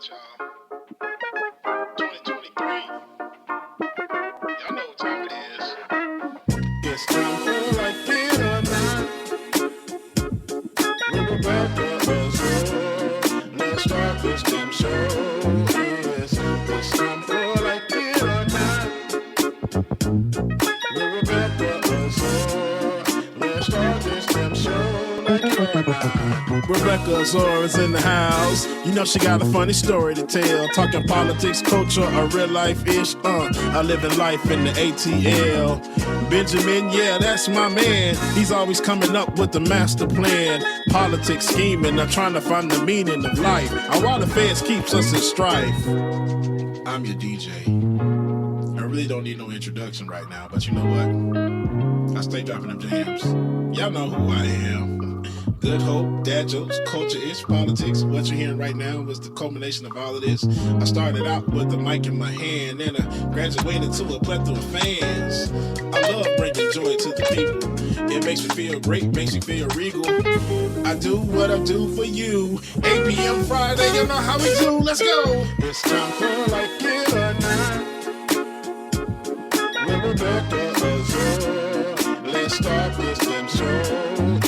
not, y'all. 2023. Y'all know what time it is. It's time for Like It or Not. With Rebecca Azor. Let's start this damn show. Yes, it's time for Like It or Not. With Rebecca Azor. Let's start this damn show. Like It or Not. Rebecca Azor is in the house. You know she got a funny story to tell. Talking politics, culture, or real life-ish. I live in life in the ATL. Benjamin, yeah, that's my man. He's always coming up with the master plan. Politics scheming, I'm trying to find the meaning of life. And while the feds keeps us in strife. I'm your DJ. I really don't need no introduction right now, but you know what? I stay dropping them jams. Y'all know who I am. Good hope, dad jokes, culture-ish, politics. What you're hearing right now was the culmination of all of this. I started out with the mic in my hand, then I graduated to a plethora of fans. I love bringing joy to the people. It makes me feel great, makes me feel regal. I do what I do for you. 8 p.m. Friday, you know how we do. Let's go. It's time for Like It or Not. With Rebecca Azor. Let's start this damn show.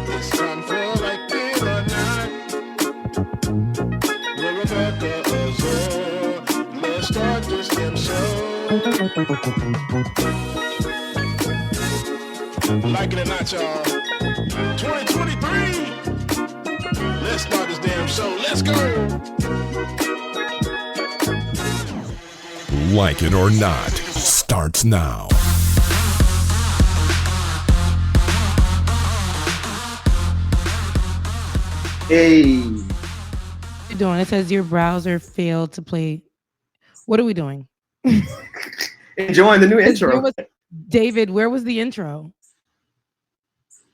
It's time for Like It or Not. With Rebecca Azor. Let's start this damn show. Like it or not, y'all. 2023. Let's start this damn show. Let's go. Like It or Not starts now. Hey. What are you doing? It says your browser failed to play. What are we doing? Enjoying the new intro. David, where was the intro?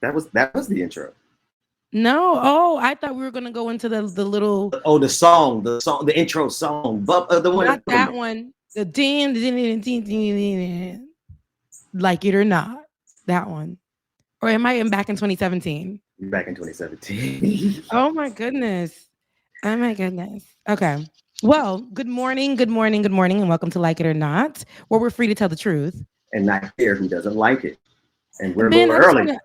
That was the intro. No. Oh, I thought we were gonna go into the little. Oh, the intro song. The one. Not that one. The din. Like It or Not. That one. Or am I back in 2017? Back in 2017. Oh my goodness. Oh my goodness. Okay. Well, good morning, and welcome to Like It or Not, where we're free to tell the truth. And not care who doesn't like it. And we're Ben, a little early.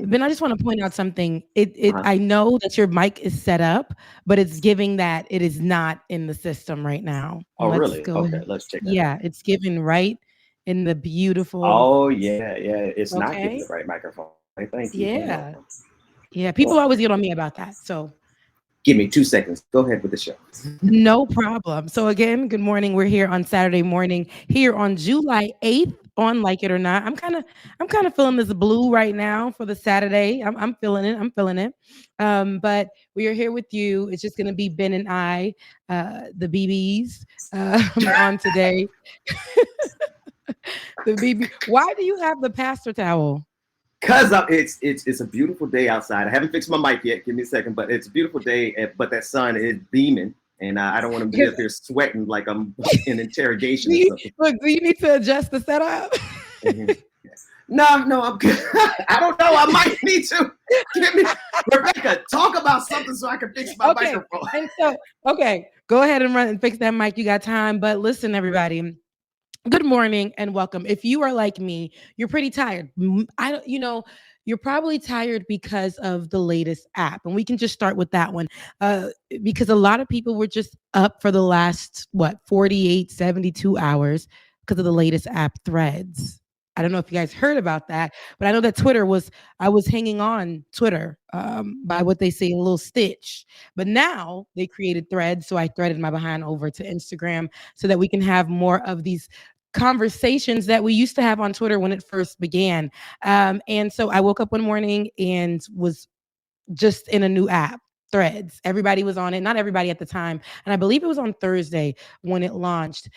Ben, I just want to point out something. I know that your mic is set up, but it's giving that it is not in the system right now. Oh, really? Okay, let's check that. Yeah, it's given right in the beautiful. Oh, yeah. It's not giving the right microphone. Thank you. Yeah. Yeah, people always get on me about that. So give me 2 seconds. Go ahead with the show. No problem. So again, good morning. We're here on Saturday morning, here on July 8th on Like It or Not. I'm kind of feeling this blue right now for the Saturday. I'm feeling it. But we are here with you. It's just gonna be Ben and I, the BBs, on today. The BB. Why do you have the pastor towel? Because it's a beautiful day outside. I haven't fixed my mic yet. Give me a second, but it's a beautiful day. But that sun is beaming, and I don't want to be up there sweating like I'm in interrogation. Look, do you need to adjust the setup? Mm-hmm. No, I'm good. I don't know. I might need to. Rebecca, talk about something so I can fix my microphone. And so, go ahead and run and fix that mic. You got time. But listen, everybody. Good morning and welcome. If you are like me, you're pretty tired. You're probably tired because of the latest app. And we can just start with that one. Because a lot of people were just up for the last, 48, 72 hours because of the latest app, Threads. I don't know if you guys heard about that, but I know that I was hanging on Twitter by what they say, a little stitch. But now they created Threads, so I threaded my behind over to Instagram so that we can have more of these conversations that we used to have on Twitter when it first began. And so I woke up one morning and was just in a new app. Threads. Everybody was on it. Not everybody at the time. And I believe it was on Thursday when it launched.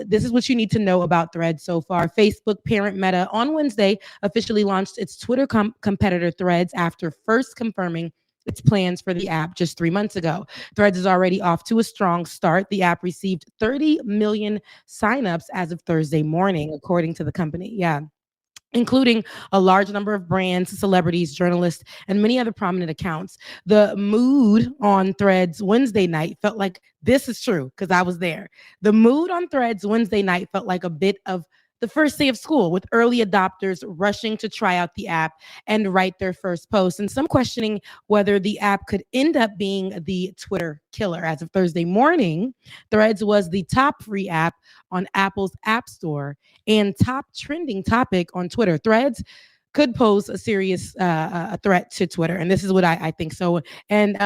This is what you need to know about Threads so far. Facebook parent Meta on Wednesday officially launched its Twitter competitor Threads after first confirming its plans for the app just 3 months ago. Threads is already off to a strong start. The app received 30 million signups as of Thursday morning, according to the company. Yeah. including a large number of brands, celebrities, journalists, and many other prominent accounts. The mood on Threads Wednesday night felt like, this is true because I was there. The mood on Threads Wednesday night felt like a bit of the first day of school, with early adopters rushing to try out the app and write their first post, and some questioning whether the app could end up being the Twitter killer. As of Thursday morning, Threads was the top free app on Apple's App Store and top trending topic on Twitter. Threads could pose a serious a threat to Twitter, and this is what I think. So, and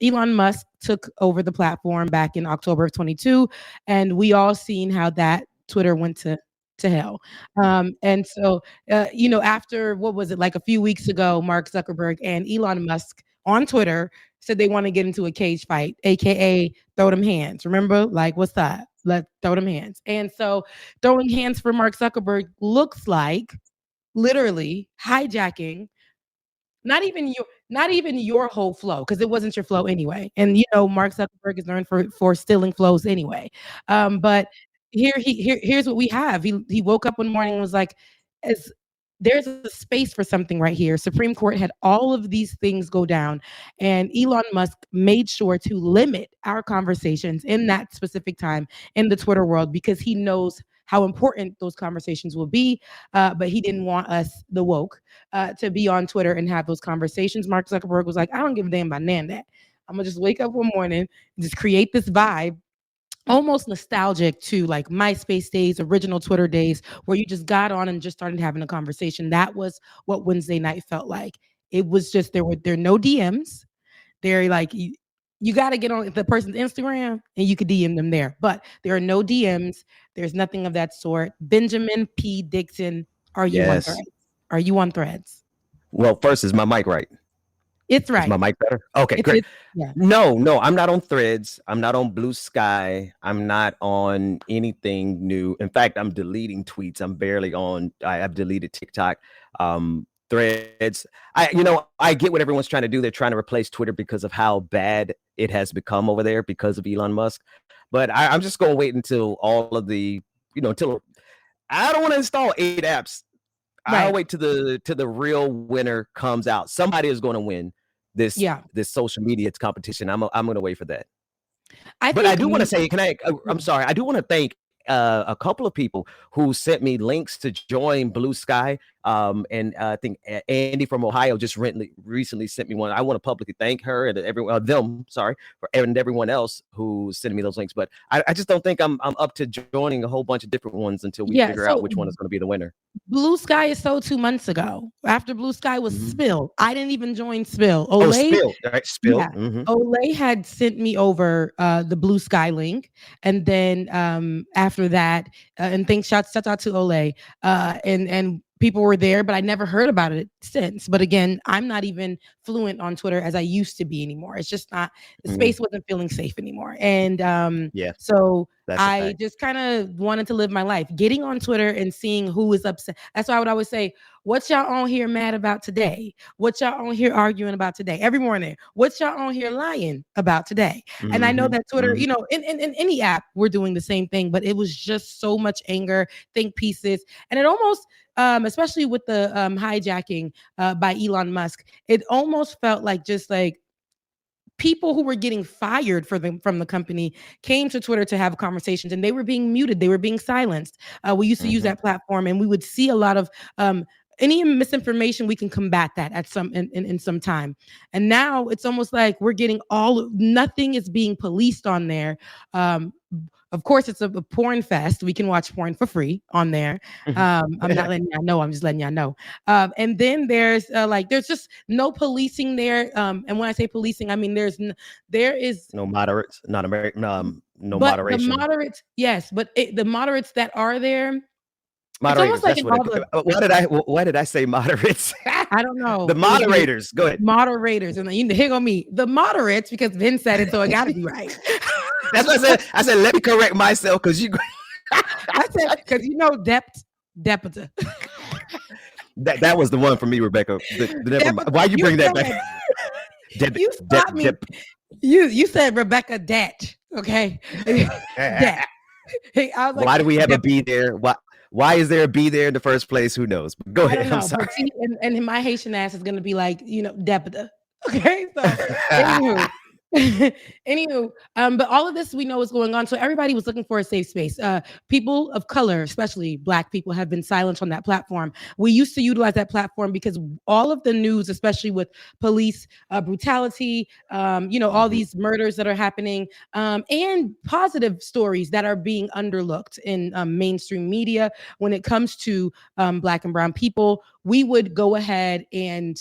Elon Musk took over the platform back in October of 22, and we all seen how that Twitter went to hell. And so, after, what was it, like a few weeks ago, Mark Zuckerberg and Elon Musk on Twitter said they want to get into a cage fight, aka throw them hands. Remember, like, what's that? Let's throw them hands. And so, throwing hands for Mark Zuckerberg looks like literally hijacking not even your whole flow, because it wasn't your flow anyway. And Mark Zuckerberg is known for stealing flows anyway. But here's what we have. He woke up one morning and was like, as there's a space for something right here. Supreme Court had all of these things go down, and Elon Musk made sure to limit our conversations in that specific time in the Twitter world because he knows how important those conversations will be. But he didn't want us, the woke, to be on Twitter and have those conversations. Mark Zuckerberg was like, I don't give a damn about none of that. I'm gonna just wake up one morning and just create this vibe, almost nostalgic to like MySpace days, original Twitter days, where you just got on and just started having a conversation. That was what Wednesday night felt like. It was just, there were no DMs. They're like, you got to get on the person's Instagram and you could DM them there, but there are no DMs. There's nothing of that sort. Benjamin P. Dixon, are you on Threads? Are you on Threads? Well, first, is my mic right? It's right. Is my mic better? Okay, great. Yeah. No, I'm not on Threads. I'm not on Blue Sky. I'm not on anything new. In fact, I'm deleting tweets. I'm barely on. I've deleted TikTok. Threads. I get what everyone's trying to do. They're trying to replace Twitter because of how bad it has become over there because of Elon Musk. But I'm just going to wait until all of the, until I don't want to install 8 apps. Right. I'll wait till the real winner comes out. Somebody is going to win this social media competition. I'm going to wait for that. But I do want to say, I'm sorry. I do want to thank a couple of people who sent me links to join Blue Sky. And I think Andy from Ohio just recently sent me one. I want to publicly thank her and and everyone else who sent me those links. But I just don't think I'm up to joining a whole bunch of different ones until we figure out which one is going to be the winner. Blue Sky is sold 2 months ago. After Blue Sky was Spill. I didn't even join Spill. Spill. Right, Spill. Yeah. Olay had sent me over the Blue Sky link, and then after that, and shout out to Olay, and people were there, but I never heard about it since. But again, I'm not even fluent on Twitter as I used to be anymore. It's just not, the space wasn't feeling safe anymore. And so I just kind of wanted to live my life, getting on Twitter and seeing who is upset. That's why I would always say, what y'all on here mad about today? What y'all on here arguing about today? Every morning, what y'all on here lying about today? And I know that Twitter, in any app, we're doing the same thing, but it was just so much anger, think pieces. And it almost, especially with the hijacking by Elon Musk, it almost felt like just like people who were getting fired from the company came to Twitter to have conversations, and they were being muted. They were being silenced. We used to use that platform, and we would see a lot of any misinformation. We can combat that at in some time. And now it's almost like we're getting nothing is being policed on there. Of course, it's a porn fest. We can watch porn for free on there. I'm not letting y'all know. I'm just letting y'all know. And then there's there's just no policing there. And when I say policing, I mean there is no moderates, not American, no moderation. The moderates, yes, but the moderates that are there. Moderators. Why did I say moderates? I don't know. The moderators. Go ahead. Moderators, and here go me. The moderates, because Vin said it, so it got to be right. That's what I said. I said, let me correct myself because you. I said because Depita. That was the one for me, Rebecca. Why you bring that back? You stopped me. You said Rebecca Det. Okay. Det. I was like, why do we have a B there? Why is there a B there in the first place? Who knows? But go I ahead. don't I'm know. sorry. But see, and my Haitian ass is gonna be like, Depida. Okay, so anywho. Anywho, but all of this we know is going on. So everybody was looking for a safe space. People of color, especially Black people, have been silenced on that platform. We used to utilize that platform because all of the news, especially with police brutality, all these murders that are happening, and positive stories that are being underlooked in mainstream media when it comes to Black and brown people, we would go ahead and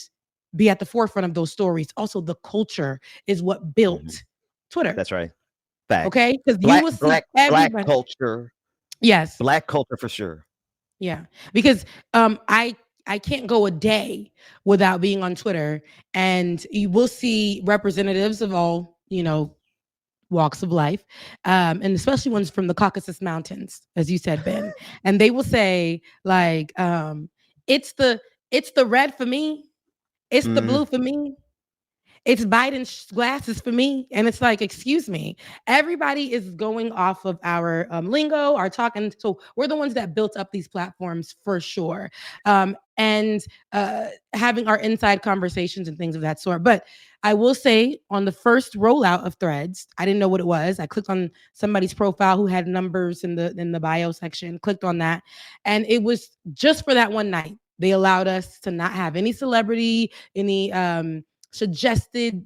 be at the forefront of those stories. Also, the culture is what built Twitter. That's right. Facts. Okay, because you will see Black culture. Yes, Black culture for sure. Yeah, because I can't go a day without being on Twitter, and you will see representatives of all walks of life, and especially ones from the Caucasus Mountains, as you said, Ben, and they will say like, it's the red for me. It's the blue for me. It's Biden's glasses for me. And it's like, excuse me, everybody is going off of our lingo, our talking. So we're the ones that built up these platforms for sure. And having our inside conversations and things of that sort. But I will say on the first rollout of Threads, I didn't know what it was. I clicked on somebody's profile who had numbers in the bio section, clicked on that. And it was just for that one night. They allowed us to not have any celebrity, any suggested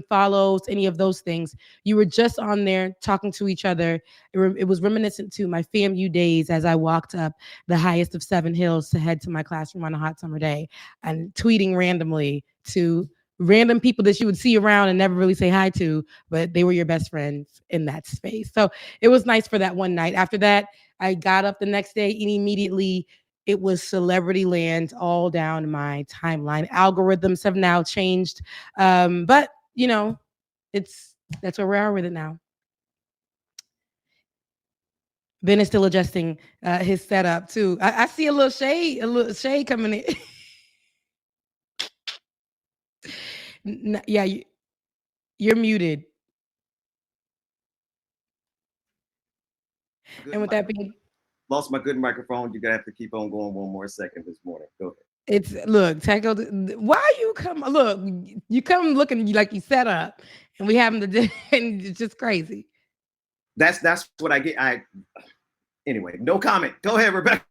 follows, any of those things. You were just on there talking to each other. It was reminiscent to my FAMU days as I walked up the highest of 7 hills to head to my classroom on a hot summer day and tweeting randomly to random people that you would see around and never really say hi to, but they were your best friends in that space. So it was nice for that one night. After that, I got up the next day and immediately it was celebrity land all down my timeline. Algorithms have now changed. But that's where we are with it now. Ben is still adjusting his setup too. I see a little shade coming in. Yeah, you're muted. And with that being, lost my good microphone. You're gonna have to keep on going one more second this morning. Go ahead. Why you come? Look, you come looking like you set up, and we having the and it's just crazy. That's what I get. Anyway, no comment. Go ahead, Rebecca.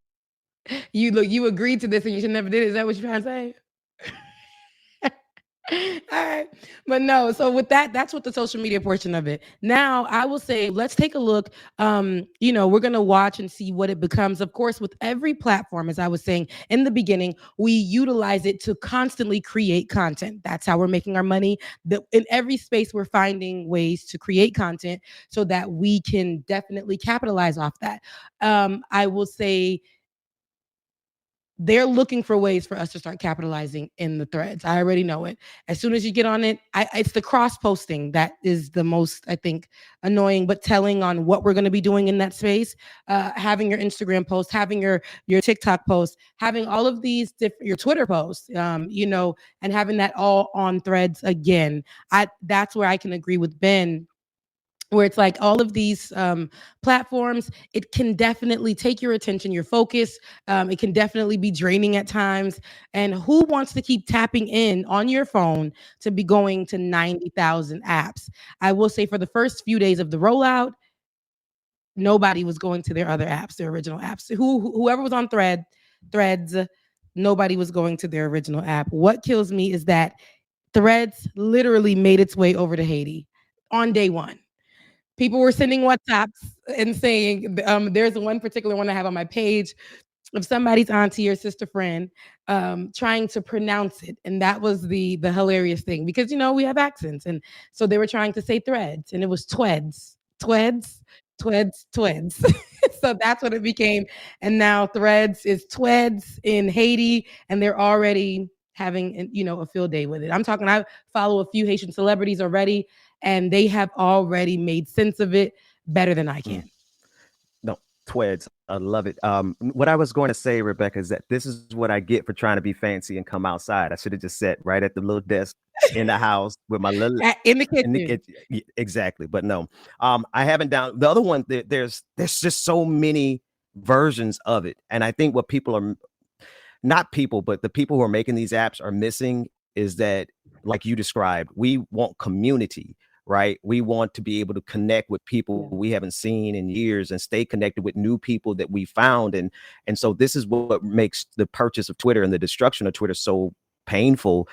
You agreed to this and you should never did it. Is that what you're trying to say? All right. But no, so with that's what the social media portion of it. Now I will say, let's take a look. We're going to watch and see what it becomes. Of course, with every platform, as I was saying in the beginning, we utilize it to constantly create content. That's how we're making our money. In every space, we're finding ways to create content so that we can definitely capitalize off that. I will say, they're looking for ways for us to start capitalizing in the threads. I already know it. As soon as you get on it, it's the cross posting that is the most, I think, annoying, but telling on what we're going to be doing in that space. Having your Instagram post, having your TikTok post, having all of these your Twitter posts, and having that all on threads again. That's where I can agree with Ben, where it's like all of these platforms, it can definitely take your attention, your focus. It can definitely be draining at times. And who wants to keep tapping in on your phone to be going to 90,000 apps? I will say for the first few days of the rollout, nobody was going to their other apps, their original apps. Whoever was on Threads, nobody was going to their original app. What kills me is that Threads literally made its way over to Haiti on day one. People were sending WhatsApps and saying, there's one particular one I have on my page of somebody's auntie or sister friend trying to pronounce it. And that was the hilarious thing because, we have accents. And so they were trying to say threads and it was tweds. So that's what it became. And now Threads is tweds in Haiti and they're already having, a field day with it. I follow a few Haitian celebrities already and they have already made sense of it better than I can. No, Tweds. I love it. What I was going to say, Rebecca, is that this is what I get for trying to be fancy and come outside. I should have just sat right at the little desk in the house with my little in the kitchen. Exactly. But no, I haven't the other one. There's just so many versions of it. And I think what people are not people, but the people who are making these apps are missing is that, like you described, we want community, right? We want to be able to connect with people we haven't seen in years and stay connected with new people that we found. And so this is what makes the purchase of Twitter and the destruction of Twitter so painful.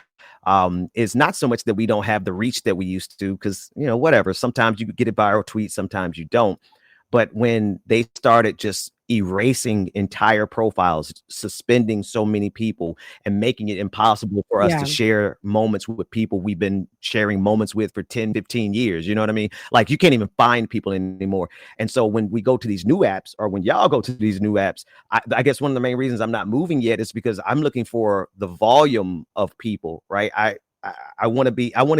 It's not so much that we don't have the reach that we used to, because, you know, whatever, sometimes you get a viral tweet, sometimes you don't. But when they started just erasing entire profiles, suspending so many people, and making it impossible for us to share moments with people we've been sharing moments with for 10, 15 years. You know what I mean? Like, you can't even find people anymore. And so when we go to these new apps, or when y'all go to these new apps, I guess one of the main reasons I'm not moving yet is because I'm looking for the volume of people, right? I want to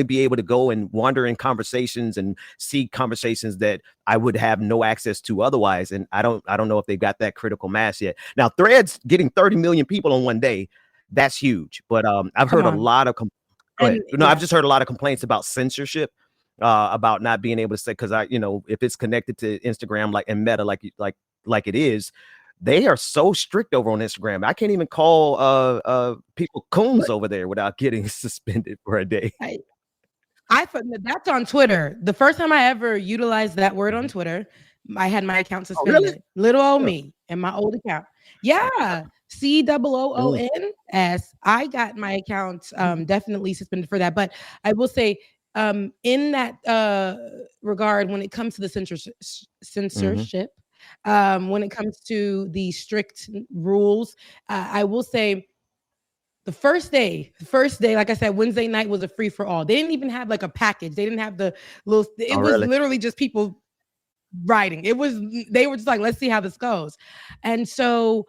be able to go and wander in conversations and see conversations that I would have no access to otherwise. And I don't know if they've got that critical mass yet. Now, Threads getting 30 million people on one day, that's huge. But I've heard a lot of I've just heard a lot of complaints about censorship, about not being able to say, because if it's connected to Instagram, like, and Meta, like it is, they are so strict over on Instagram. I can't even call people coons over there without getting suspended for a day. That's on Twitter. The first time I ever utilized that word on Twitter, I had my account suspended. Oh, really? Little old me and my old account. Yeah. COONS. I got my account definitely suspended for that. But I will say, in that regard, when it comes to the censorship, when it comes to the strict rules, I will say the first day, like I said, Wednesday night was a free for all. They didn't even have like a package. They didn't have the little, it was really? Literally just people writing. They were just like, let's see how this goes. And so,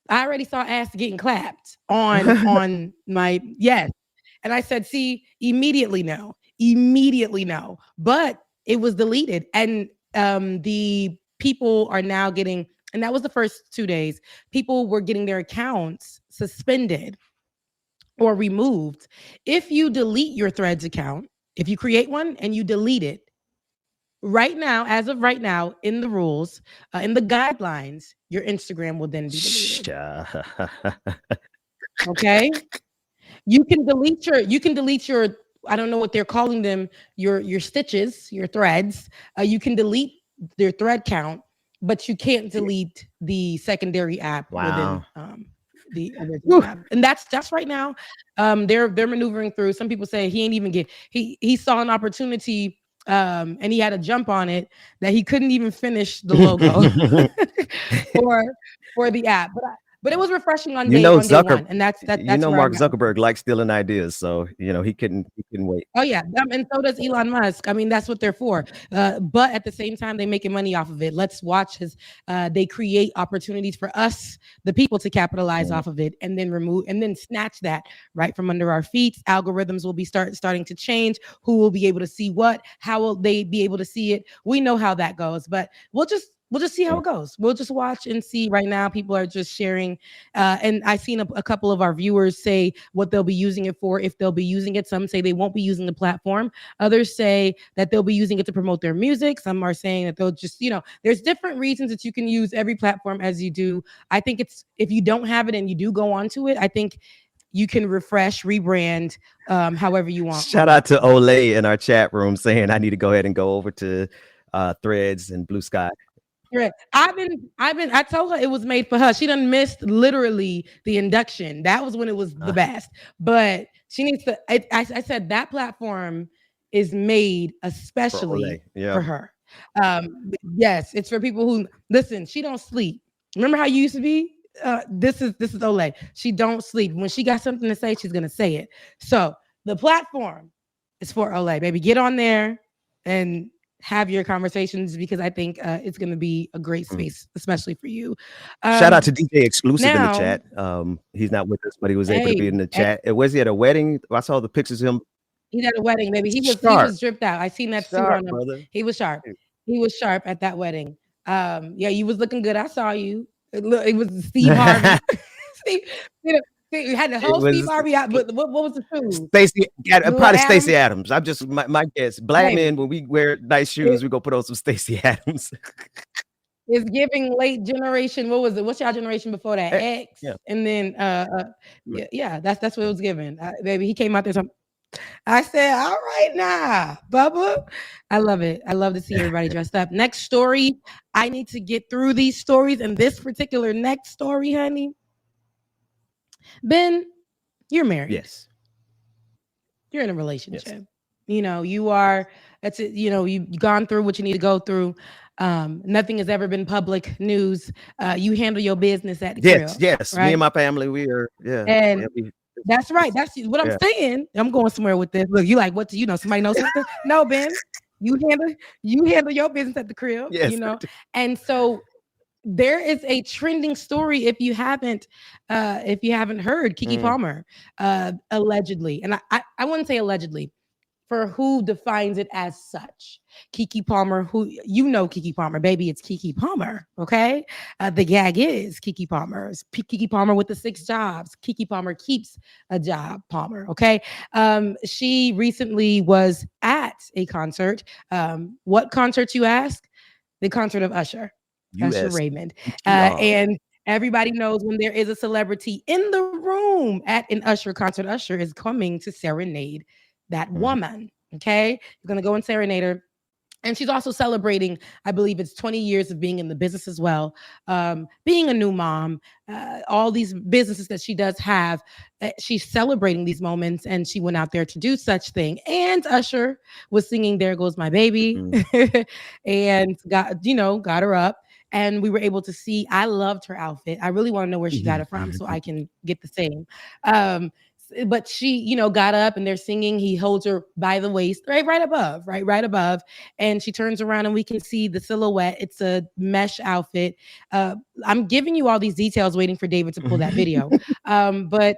I already saw ass getting clapped on my, yes. And I said, see, immediately no. But it was deleted. And the people are now getting, and that was the first 2 days, people were getting their accounts suspended or removed. If you delete your Threads account, if you create one and you delete it, right now, as of right now, in the rules, in the guidelines, your Instagram will then be deleted. Okay? You can delete your, I don't know what they're calling them, your stitches, your threads. You can delete their thread count, but you can't delete the secondary app within the original app. And that's right now. They're maneuvering through. Some people say he ain't even he saw an opportunity, and he had to jump on it, that he couldn't even finish the logo for the app. But it was refreshing on day one, and that's Mark Zuckerberg likes stealing ideas, so he couldn't wait. Oh yeah, and so does Elon Musk. I mean, that's what they're for. But at the same time, they're making money off of it. Let's watch they create opportunities for us, the people, to capitalize off of it, and then snatch that right from under our feet. Algorithms will be starting to change. Who will be able to see what? How will they be able to see it? We know how that goes, but we'll just see how it goes. We'll just watch and see. Right now, people are just sharing. And I've seen a couple of our viewers say what they'll be using it for, if they'll be using it. Some say they won't be using the platform. Others say that they'll be using it to promote their music. Some are saying that they'll just, there's different reasons that you can use every platform as you do. I think if you don't have it and you do go onto it, I think you can refresh, rebrand, however you want. Shout out to Olay in our chat room saying I need to go ahead and go over to Threads and Blue Sky. I told her it was made for her. She done missed literally the induction. That was when it was the best. But she needs to, I said that platform is made especially for her. Yes, it's for people who, listen, she don't sleep. Remember how you used to be? This is Olay. She don't sleep. When she got something to say, she's going to say it. So the platform is for Olay, baby. Get on there and have your conversations, because I think it's going to be a great space, especially for you. Shout out to DJ Exclusive in the chat. He's not with us, but he was able to be in the chat. Was he at a wedding? I saw the pictures of him. He's at a wedding, baby. He was dripped out. I seen that suit on him. Brother. He was sharp. He was sharp at that wedding. Yeah, you was looking good. I saw you. It was Steve Harvey. You had the whole Steve Harvey out, but what was the shoes? Probably Stacey Adams. I'm just my guess. Black men, when we wear nice shoes, we go put on some Stacey Adams. It's giving late generation. What was it? What's y'all generation before that? X. Yeah. And then yeah, that's what it was given. Baby, he came out there. I said, all right now, Bubba. I love it. I love to see everybody dressed up. Next story. I need to get through these stories. And this particular next story, honey. Ben, you're married. Yes. You're in a relationship. Yes. You know, you are, that's it. You know, you've gone through what you need to go through. Nothing has ever been public news. You handle your business at the crib. Yes. Right? Me and my family, we are, And that's right. That's what I'm saying. I'm going somewhere with this. Look, you like, what do you know? Somebody knows something? No, Ben. You handle your business at the crib. Yes, you know. And so there is a trending story if you haven't heard Keke Palmer allegedly, and I wouldn't say allegedly, for who defines it as such. Keke Palmer, who you know Keke Palmer, baby, it's Keke Palmer, okay? The gag is Keke Palmer. It's Keke Palmer with the 6 jobs. Keke Palmer keeps a job, Palmer, okay? She recently was at a concert. What concert, you ask? The concert of Usher. Usher Raymond. And everybody knows when there is a celebrity in the room at an Usher concert, Usher is coming to serenade that woman. Okay. You're going to go and serenade her. And she's also celebrating, I believe it's 20 years of being in the business as well. Being a new mom, all these businesses that she does have, she's celebrating these moments, and she went out there to do such thing. And Usher was singing "There Goes My Baby," and got her up. And we were able to see, I loved her outfit. I really want to know where she got it from so I can get the same. But she, got up and they're singing. He holds her by the waist, right above. And she turns around and we can see the silhouette. It's a mesh outfit. I'm giving you all these details, waiting for David to pull that video. But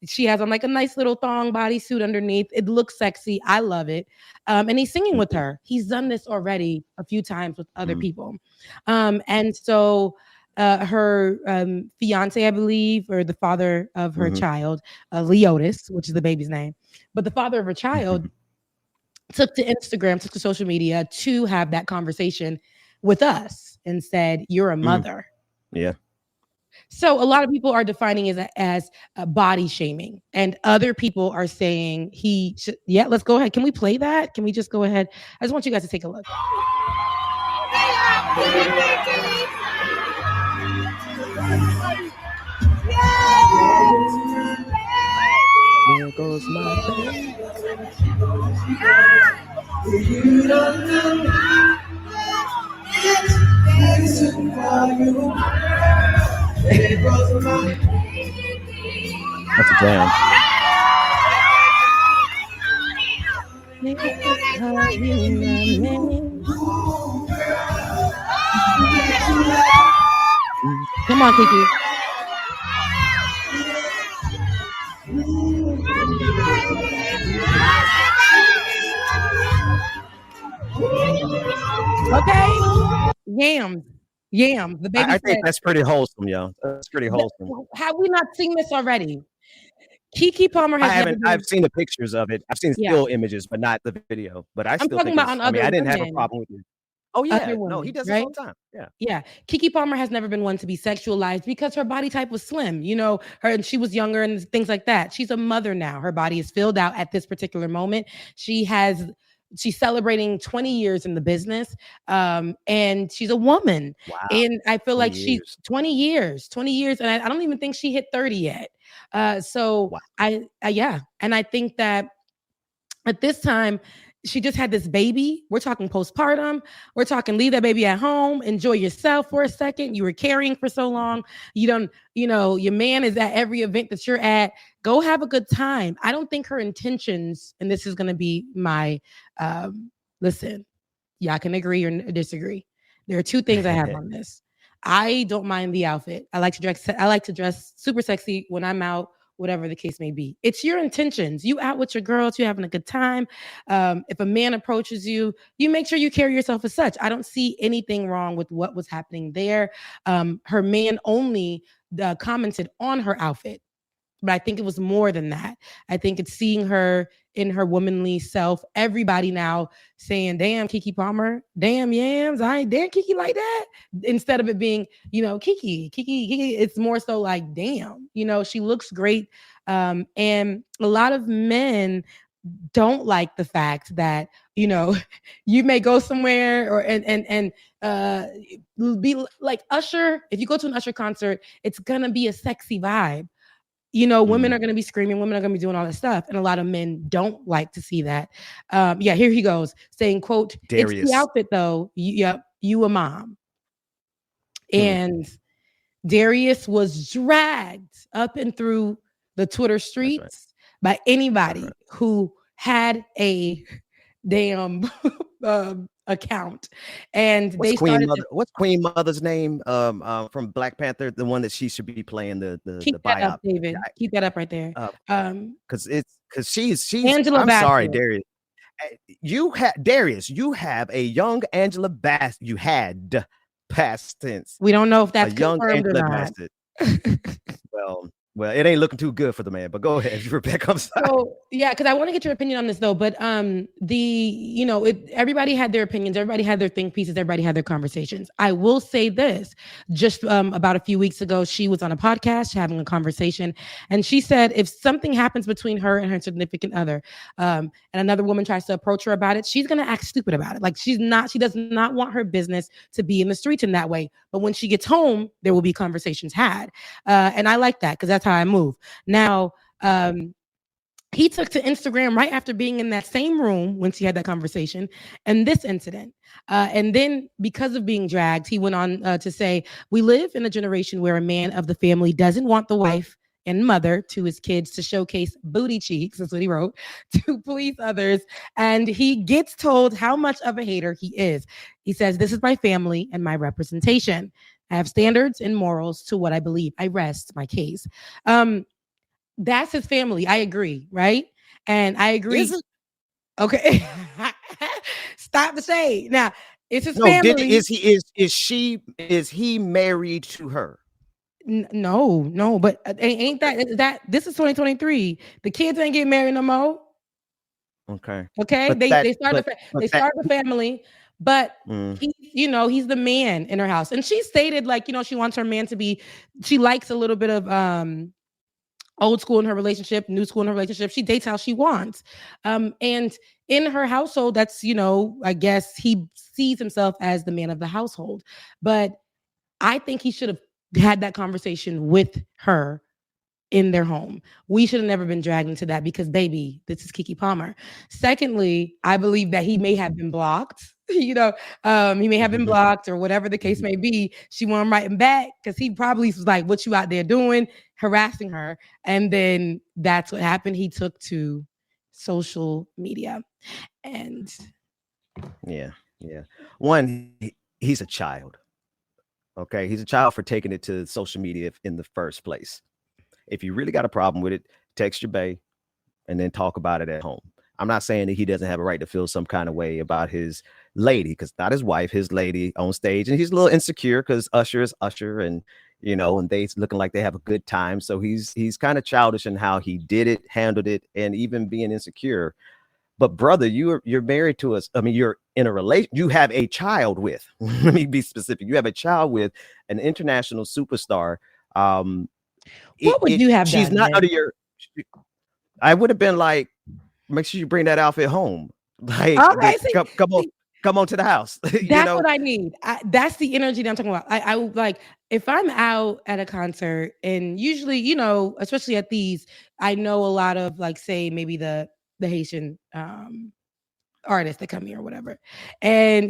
she has on like a nice little thong bodysuit underneath. It looks sexy. I love it. And he's singing with her. He's done this already a few times with other people. And so her fiance, I believe, or the father of her child, Leotis, which is the baby's name, but the father of her child took to Instagram, took to social media to have that conversation with us and said, "You're a mother." Yeah. So a lot of people are defining it as body shaming, and other people are saying he should. Yeah, let's go ahead. Can we play that? Can we just go ahead? I just want you guys to take a look. There goes my baby. That's a jam. Come on, Keke. Okay. Yams. The baby I think that's pretty wholesome, yo. That's pretty wholesome. Have we not seen this already? Keke Palmer has I've seen the pictures of it. I've seen still images, but not the video. But I'm still talking about on other I didn't have a problem with it. Oh yeah, no, he does it all the time. Yeah. Keke Palmer has never been one to be sexualized because her body type was slim. And she was younger and things like that. She's a mother now. Her body is filled out at this particular moment. She's celebrating 20 years in the business, and she's a woman. Wow. And I feel like she's 20 years, and I don't even think she hit 30 yet. So wow. And I think that at this time, she just had this baby. We're talking postpartum. We're talking leave that baby at home. Enjoy yourself for a second. You were carrying for so long. Your man is at every event that you're at. Go have a good time. I don't think her intentions, and this is going to be my, listen, y'all can agree or disagree. There are 2 things I have on this. I don't mind the outfit. I like to dress super sexy when I'm out, whatever the case may be. It's your intentions. You out with your girls, you having a good time. If a man approaches you, you make sure you carry yourself as such. I don't see anything wrong with what was happening there. Her man only commented on her outfit. but I think it was more than that. I think it's seeing her in her womanly self. Everybody now saying, damn, Keke Palmer, damn Yams, I ain't damn Keke like that. Instead of it being, Keke, it's more so like, damn, she looks great. And a lot of men don't like the fact that, you may go somewhere or and be like Usher. If you go to an Usher concert, it's gonna be a sexy vibe. Women are going to be screaming, women are going to be doing all that stuff. And a lot of men don't like to see that. Here he goes saying, quote, Darius. It's the outfit though. You a mom. And Darius was dragged up and through the Twitter streets by anybody who had a damn account. And what's Queen Mother's name from Black Panther, the one that she should be playing the keep that up, David. Keep that up right there. Because she's Angela I'm Bassett. Sorry, Darius. Darius, you have a young Angela Bassett. You had past tense. We don't know if that's a young Angela Bassett. Well, it ain't looking too good for the man, but go ahead, Rebecca. I'm sorry. So, yeah, because I want to get your opinion on this though. But everybody had their opinions, everybody had their think pieces, everybody had their conversations. I will say this: just about a few weeks ago, she was on a podcast having a conversation, and she said if something happens between her and her significant other, and another woman tries to approach her about it, she's gonna act stupid about it. Like she does not want her business to be in the streets in that way. But when she gets home, there will be conversations had, and I like that because that's how I move. Now, he took to Instagram right after being in that same room when she had that conversation and this incident. And then because of being dragged, he went on to say, we live in a generation where a man of the family doesn't want the wife and mother to his kids to showcase booty cheeks, that's what he wrote, to please others. And he gets told how much of a hater he is. He says, this is my family and my representation. I have standards and morals to what I believe. I rest my case. That's his family. I agree, right? And I agree. Is it? Okay. Stop the shade. Now, it's his family. Is he married to her? No, but ain't that this is 2023. The kids ain't getting married no more. Okay. They started the family. But he's the man in her house. And she stated she wants her man to be, she likes a little bit of old school in her relationship, new school in her relationship. She dates how she wants. And in her household, that's, I guess he sees himself as the man of the household. But I think he should have had that conversation with her in their home. We should have never been dragged into that because, baby, this is Keke Palmer. Secondly, I believe that he may have been blocked. He may have been blocked or whatever the case may be. She won't write him back because he probably was like, what you out there doing? Harassing her. And then that's what happened. He took to social media. And yeah. One, he's a child. Okay. He's a child for taking it to social media in the first place. If you really got a problem with it, text your bae and then talk about it at home. I'm not saying that he doesn't have a right to feel some kind of way about his lady, because not his wife, his lady on stage. And he's a little insecure because Usher is Usher and, and they looking like they have a good time. So he's kind of childish in how he did it, handled it, and even being insecure. But brother, you're married to us. I mean, you're in a relation. You have a child with, let me be specific. You have a child with an international superstar. What would you have done? She's not under your. I would have been like, make sure you bring that outfit home. Like, okay, come on to the house. That's what I need. That's the energy that I'm talking about. I like if I'm out at a concert, and usually, especially at these, I know a lot of say maybe the Haitian artists that come here or whatever. And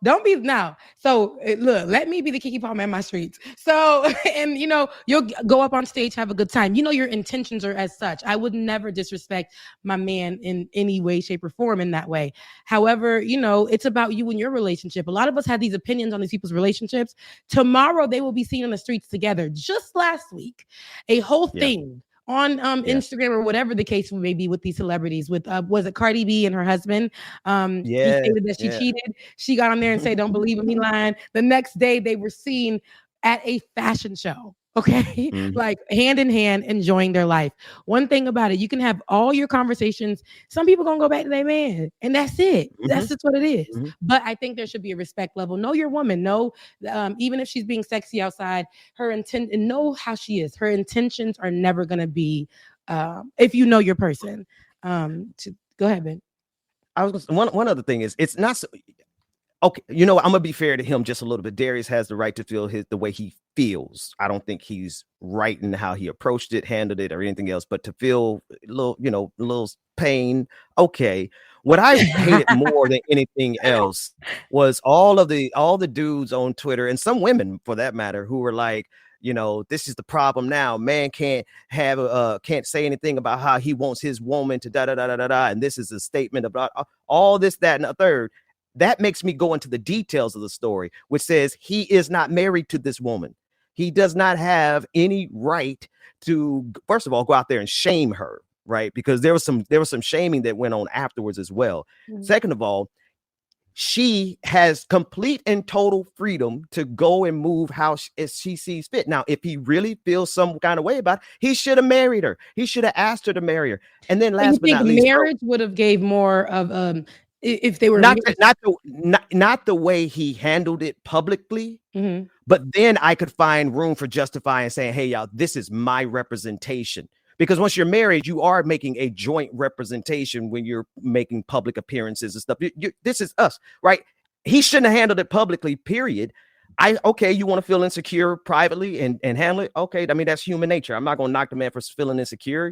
don't be now. So look, let me be the Keke Palmer in my streets. So and you'll go up on stage, have a good time. Your intentions are as such. I would never disrespect my man in any way, shape, or form in that way. However, it's about you and your relationship. A lot of us have these opinions on these people's relationships. Tomorrow they will be seen on the streets together. Just last week, a whole thing on Instagram or whatever the case may be with these celebrities. With was it Cardi B and her husband? He stated that she cheated. She got on there and said, "Don't believe him, he lying." The next day, they were seen at a fashion show. Okay. Like hand in hand, enjoying their life. One thing about it, you can have all your conversations. Some people gonna go back to their man, and that's it. That's just what it is. But I think there should be a respect level. Know your woman. Know, even if she's being sexy outside, her intent, and know how she is. Her intentions are never gonna be, if you know your person. Go ahead, Ben. I was one other thing is, it's not so. Okay, I'm gonna be fair to him just a little bit. Darius has the right to feel the way he feels. I don't think he's right in how he approached it, handled it, or anything else. But to feel a little pain. Okay, what I hated more than anything else was all the dudes on Twitter, and some women for that matter, who were like, this is the problem now. Man can't say anything about how he wants his woman to da da da da da da, and this is a statement about all this, that, and a third. That makes me go into the details of the story, which says he is not married to this woman. He does not have any right to, first of all, go out there and shame her, right? Because there was some shaming that went on afterwards as well. Second of all, she has complete and total freedom to go and move how she sees fit. Now, if he really feels some kind of way about it, he should have married her. He should have asked her to marry her. And then last but not least, marriage would have gave more of if they were not the way he handled it publicly, but then I could find room for justifying saying, hey, y'all, this is my representation. Because once you're married, you are making a joint representation when you're making public appearances and stuff. This is us, right? He shouldn't have handled it publicly, period. Okay, you want to feel insecure privately and handle it. Okay, I mean, that's human nature. I'm not going to knock the man for feeling insecure.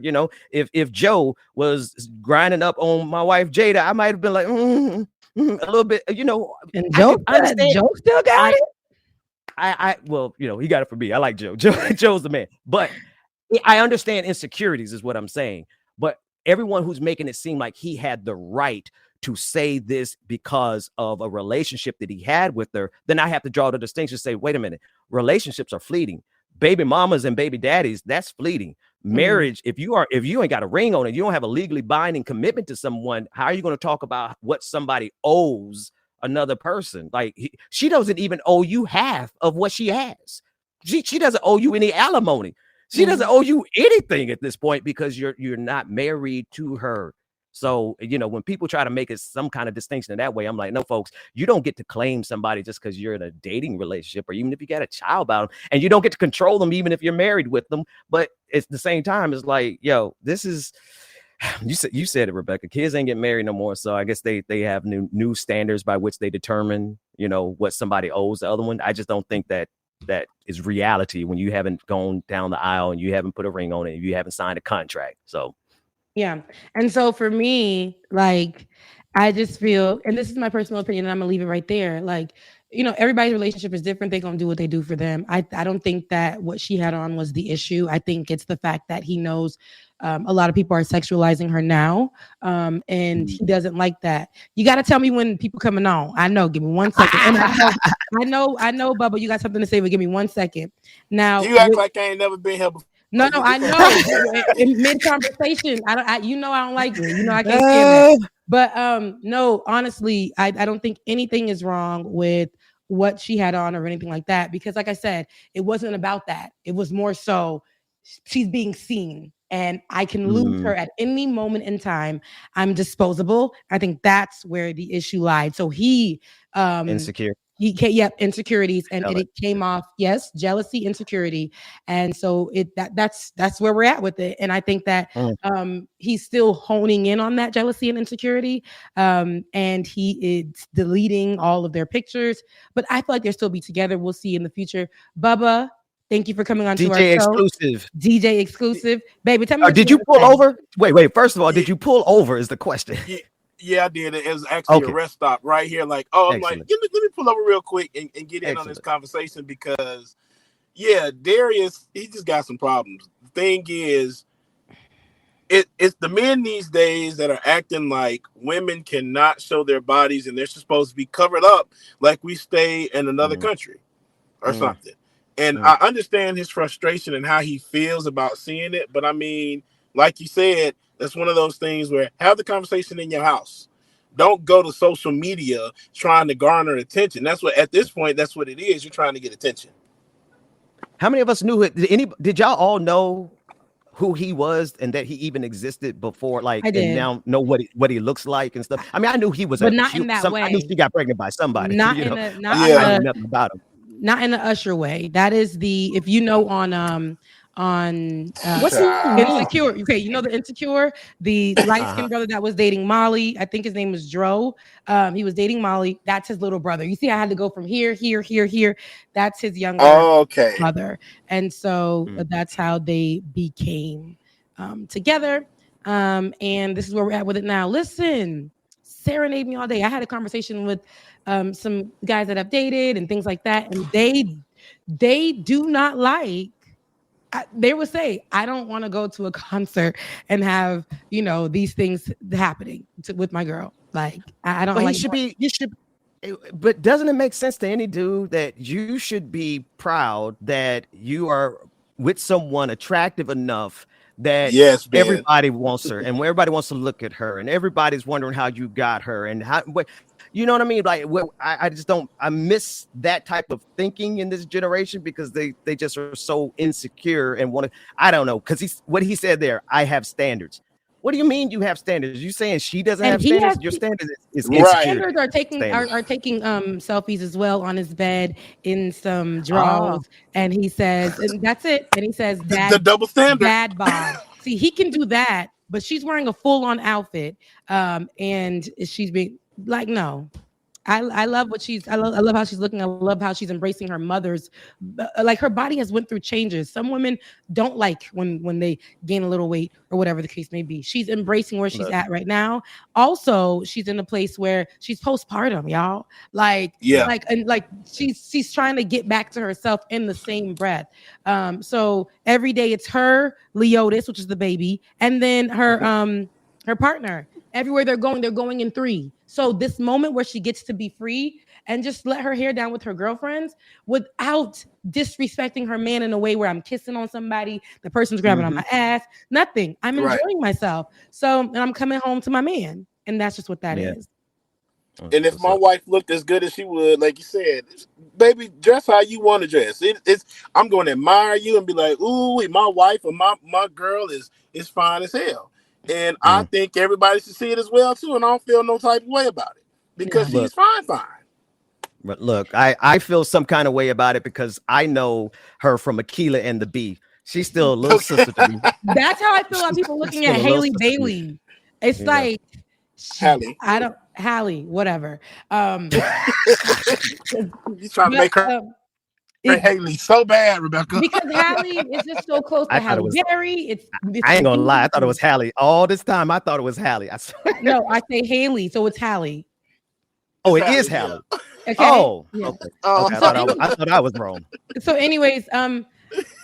If Joe was grinding up on my wife Jada, I might have been like a little bit. And Joe still got it. Well, he got it for me. I like Joe. Joe's the man. But I understand insecurities is what I'm saying. But everyone who's making it seem like he had the right to say this because of a relationship that he had with her, then I have to draw the distinction, say, wait a minute, relationships are fleeting. Baby mamas and baby daddies, that's fleeting. Marriage, if you ain't got a ring on it, you don't have a legally binding commitment to someone, how are you going to talk about what somebody owes another person? Like, she doesn't even owe you half of what she has. She doesn't owe you any alimony. She doesn't owe you anything at this point because you're not married to her. So, when people try to make it some kind of distinction in that way, I'm like, no, folks, you don't get to claim somebody just because you're in a dating relationship or even if you got a child about them, and you don't get to control them even if you're married with them. But at the same time, it's like, yo, this is, you said it, Rebecca, kids ain't getting married no more. So I guess they have new standards by which they determine, what somebody owes the other one. I just don't think that is reality when you haven't gone down the aisle and you haven't put a ring on it and you haven't signed a contract. So yeah. And so for me, like, I just feel, and this is my personal opinion, and I'm gonna leave it right there. Like, everybody's relationship is different. They're gonna do what they do for them. I don't think that what she had on was the issue. I think it's the fact that he knows a lot of people are sexualizing her now, and he doesn't like that. You got to tell me when people coming on. I know. Give me 1 second. And I know, Bubba, you got something to say, but give me 1 second. Now you act like I ain't never been here before. No, I know. In mid-conversation, I don't like it. I can't stand that. But no, honestly, I don't think anything is wrong with what she had on or anything like that. Because like I said, it wasn't about that. It was more so she's being seen. And I can lose her at any moment in time. I'm disposable. I think that's where the issue lied. So he insecure. Insecurities, and it came off, yes, jealousy, insecurity, and so that's where we're at with it. And I think that he's still honing in on that jealousy and insecurity, and he is deleting all of their pictures. But I feel like they'll still be together. We'll see in the future. Bubba, thank you for coming on to our show. DJ Exclusive, baby. Tell me. Did you pull over? Wait. First of all, did you pull over? Is the question. Yeah, I did. It was actually a rest stop right here. Like, I'm like, let me pull over real quick and get in on this conversation because, Darius, he just got some problems. The thing is, it's the men these days that are acting like women cannot show their bodies and they're supposed to be covered up like we stay in another country or something. And I understand his frustration and how he feels about seeing it. But I mean, like you said, that's one of those things where have the conversation in your house. Don't go to social media trying to garner attention. That's what, at this point, that's what it is. You're trying to get attention. How many of us knew it? Did y'all all know who he was and that he even existed before? Like, I did. and now know what he looks like and stuff. I mean, I knew he was but not in that way. I knew she got pregnant by somebody. Not you in know, a not I in knew a nothing about him. not in the Usher way. That is if you know on What's he Insecure. Okay, you know the Insecure, the light-skinned brother that was dating Molly. I think his name was Dro. He was dating Molly. That's his little brother. You see, I had to go from here. That's his younger brother, and so that's how they became together. And this is where we're at with it now. Listen, serenade me all day. I had a conversation with some guys that I've dated and things like that, and they do not like. They would say, I don't want to go to a concert and have, these things happening with my girl. Like, I don't like. You should. But doesn't it make sense to any dude that you should be proud that you are with someone attractive enough that everybody wants her and everybody wants to look at her and everybody's wondering how you got her and how. You know what I mean? Like, I just don't. I miss that type of thinking in this generation because they just are so insecure and want to. I don't know, because what he said there. I have standards. What do you mean you have standards? You saying she doesn't have standards? Your standards is insecure. Standards are taking selfies as well on his bed in some drawers, and he says, and that's it. And he says, "Dad, the double standard, dad bod." See, he can do that, but she's wearing a full-on outfit, and she's being like, no. I love what I love how she's looking. I love how she's embracing her mother's, like her body has went through changes. Some women don't like when they gain a little weight or whatever the case may be. She's embracing where she's at right now. Also, she's in a place where she's postpartum, y'all. She's trying to get back to herself in the same breath. So every day it's her, Leotis, which is the baby, and then her partner. Everywhere they're going in 3. So this moment where she gets to be free and just let her hair down with her girlfriends without disrespecting her man in a way where I'm kissing on somebody, the person's grabbing on my ass, nothing. I'm enjoying myself. So, and I'm coming home to my man. And that's just what that is. And if my wife looked as good as she would, like you said, baby, dress how you want to dress. I'm going to admire you and be like, ooh, my wife or my girl is fine as hell. And I think everybody should see it as well too, and I don't feel no type of way about it because she's fine. But look, I feel some kind of way about it because I know her from Aquila and the Bee. She's still a little sister to me. That's how I feel about people looking at Haley Bailey. It's like Hallie, whatever. You trying to make her Haley so bad, Rebecca. Because Hallie is just so close to Halle Berry. I ain't gonna lie. I thought it was Hallie. All this time, I thought it was Hallie. I swear. No, I say Haley, so it's Hallie. Oh, it is Hallie. Okay. Oh, yeah. Okay. I thought I was wrong. So, anyways,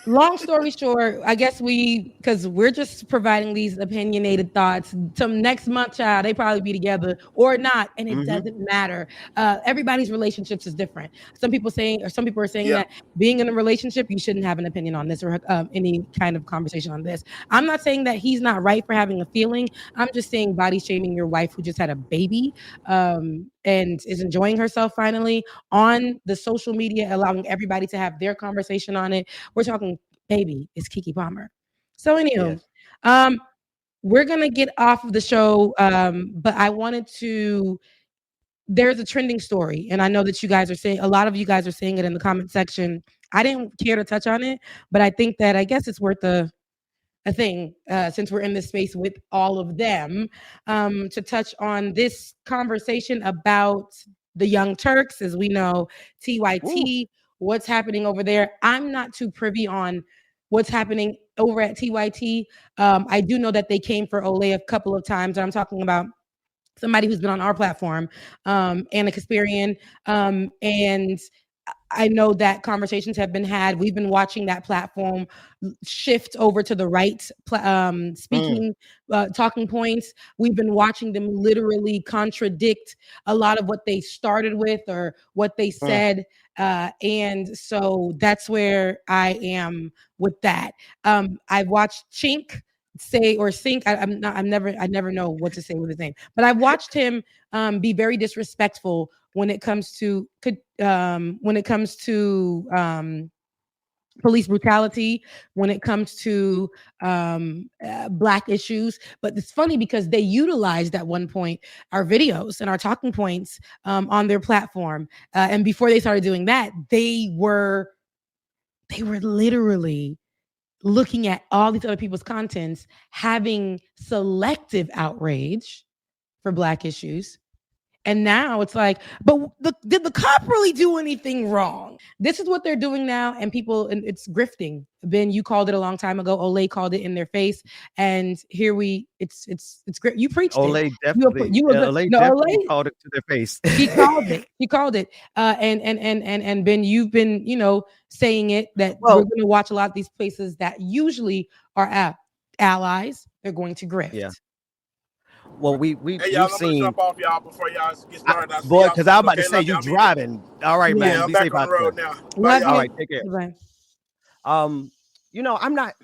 long story short, I guess because we're just providing these opinionated thoughts. Some next month, child, they probably be together or not, and it doesn't matter. Everybody's relationships is different. Some people are saying that being in a relationship, you shouldn't have an opinion on this or any kind of conversation on this. I'm not saying that he's not right for having a feeling. I'm just saying body shaming your wife who just had a baby and is enjoying herself finally on the social media, allowing everybody to have their conversation on it. We're talking baby is Keke Palmer. So anywho, we're going to get off of the show, but I wanted to, there's a trending story, and I know that a lot of you guys are saying it in the comment section. I didn't care to touch on it, but I think that I guess it's worth a thing since we're in this space with all of them to touch on this conversation about the Young Turks. As we know, TYT, what's happening over there. I'm not too privy on what's happening over at TYT. I do know that they came for Olay a couple of times. I'm talking about somebody who's been on our platform, Anna Kasparian, and I know that conversations have been had. We've been watching that platform shift over to the right speaking talking points. We've been watching them literally contradict a lot of what they started with or what they said. And so that's where I am with that. I've watched Chink say or Sink. I never know what to say with his name, but I watched him be very disrespectful when it comes to police brutality, when it comes to Black issues. But it's funny because they utilized at one point our videos and our talking points on their platform. And before they started doing that, they were literally looking at all these other people's contents, having selective outrage for Black issues. And now it's like, but did the cop really do anything wrong? This is what they're doing now, and it's grifting. Ben, you called it a long time ago. Olay called it in their face, and here it's you preached Olay it. definitely, Olay called it to their face. He called it. And Ben, you've been saying it that we're going to watch a lot of these places that usually are allies. They're going to grift. Yeah. Well, we've y'all, seen. I'm gonna jump off y'all before y'all get started. Boy, because I'm about to say you driving. All right, man. Yeah, I'm be back safe on out the road there. now. All right, take care. Bye. I'm not.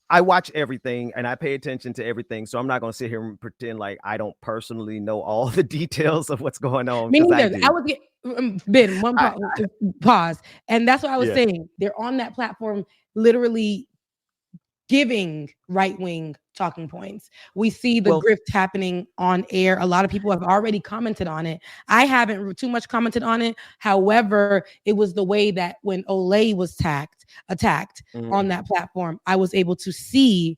I watch everything and I pay attention to everything, so I'm not going to sit here and pretend like I don't personally know all the details of what's going on. Me neither. I would get Ben pause, and that's what I was saying. They're on that platform, literally giving right-wing talking points. We see the grift happening on air. A lot of people have already commented on it. I haven't too much commented on it. However, it was the way that when Olay was attacked on that platform, I was able to see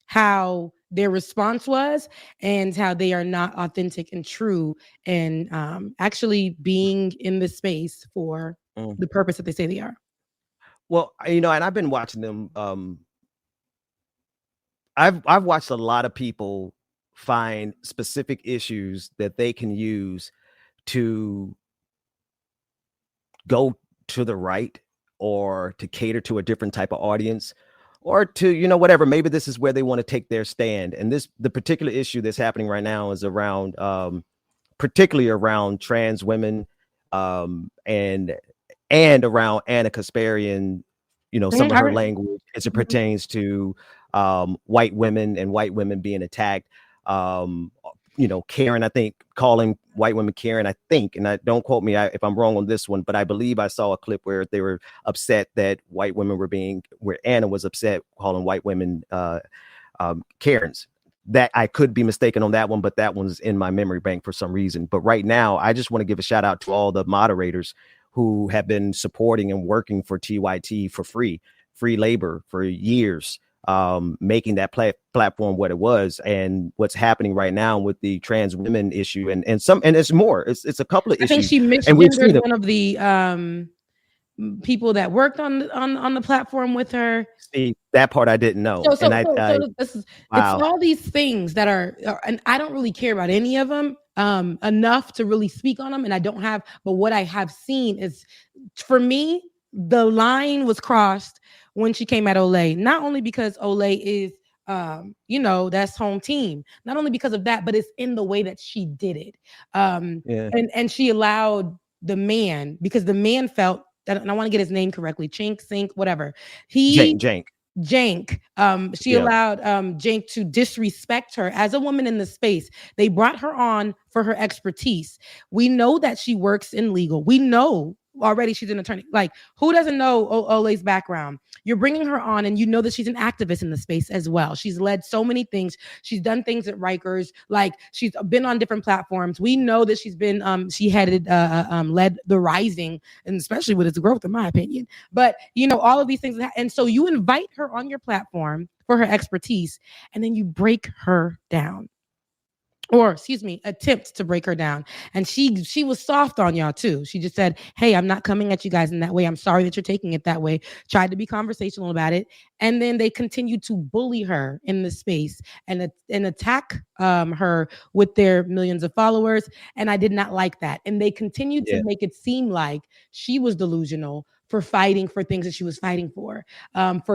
how their response was and how they are not authentic and true and actually being in this space for the purpose that they say they are. Well, and I've been watching them. I've watched a lot of people find specific issues that they can use to go to the right or to cater to a different type of audience or to, whatever. Maybe this is where they want to take their stand. And the particular issue that's happening right now is around, particularly around trans women and around Anna Kasparian, some of her language as it pertains to white women and white women being attacked. Karen, I think, calling white women Karen, I think, and I don't quote me if I'm wrong on this one, but I believe I saw a clip where they were upset that white women where Anna was upset calling white women Karens. That I could be mistaken on that one, but that one's in my memory bank for some reason. But right now, I just want to give a shout out to all the moderators who have been supporting and working for TYT for free labor for years, making that platform what it was, and what's happening right now with the trans women issue, and it's more. It's a couple of issues. I think she misgendered one of the people that worked on the platform with her. See, that part I didn't know. It's all these things that are, and I don't really care about any of them enough to really speak on them, and I don't have. But what I have seen is, for me, the line was crossed when she came at Olay. Not only because Olay is, that's home team. Not only because of that, but it's in the way that she did it. And she allowed the man, because the man felt, and I want to get his name correctly, Sink, whatever. Jank. She allowed Jank to disrespect her as a woman in the space. They brought her on for her expertise. We know that she works in legal. We know already she's an attorney. Like, who doesn't know Olay's background? You're bringing her on, and you know that she's an activist in the space as well. She's led so many things. She's done things at Rikers. Like, she's been on different platforms. We know that she's been she headed led the Rising, and especially with its growth, in my opinion. But all of these things, and so you invite her on your platform for her expertise, and then you break her down. Or, attempt to break her down. And she was soft on y'all too. She just said, hey, I'm not coming at you guys in that way. I'm sorry that you're taking it that way. Tried to be conversational about it. And then they continued to bully her in the space and attack her with their millions of followers. And I did not like that. And they continued to make it seem like she was delusional for fighting for things that she was fighting for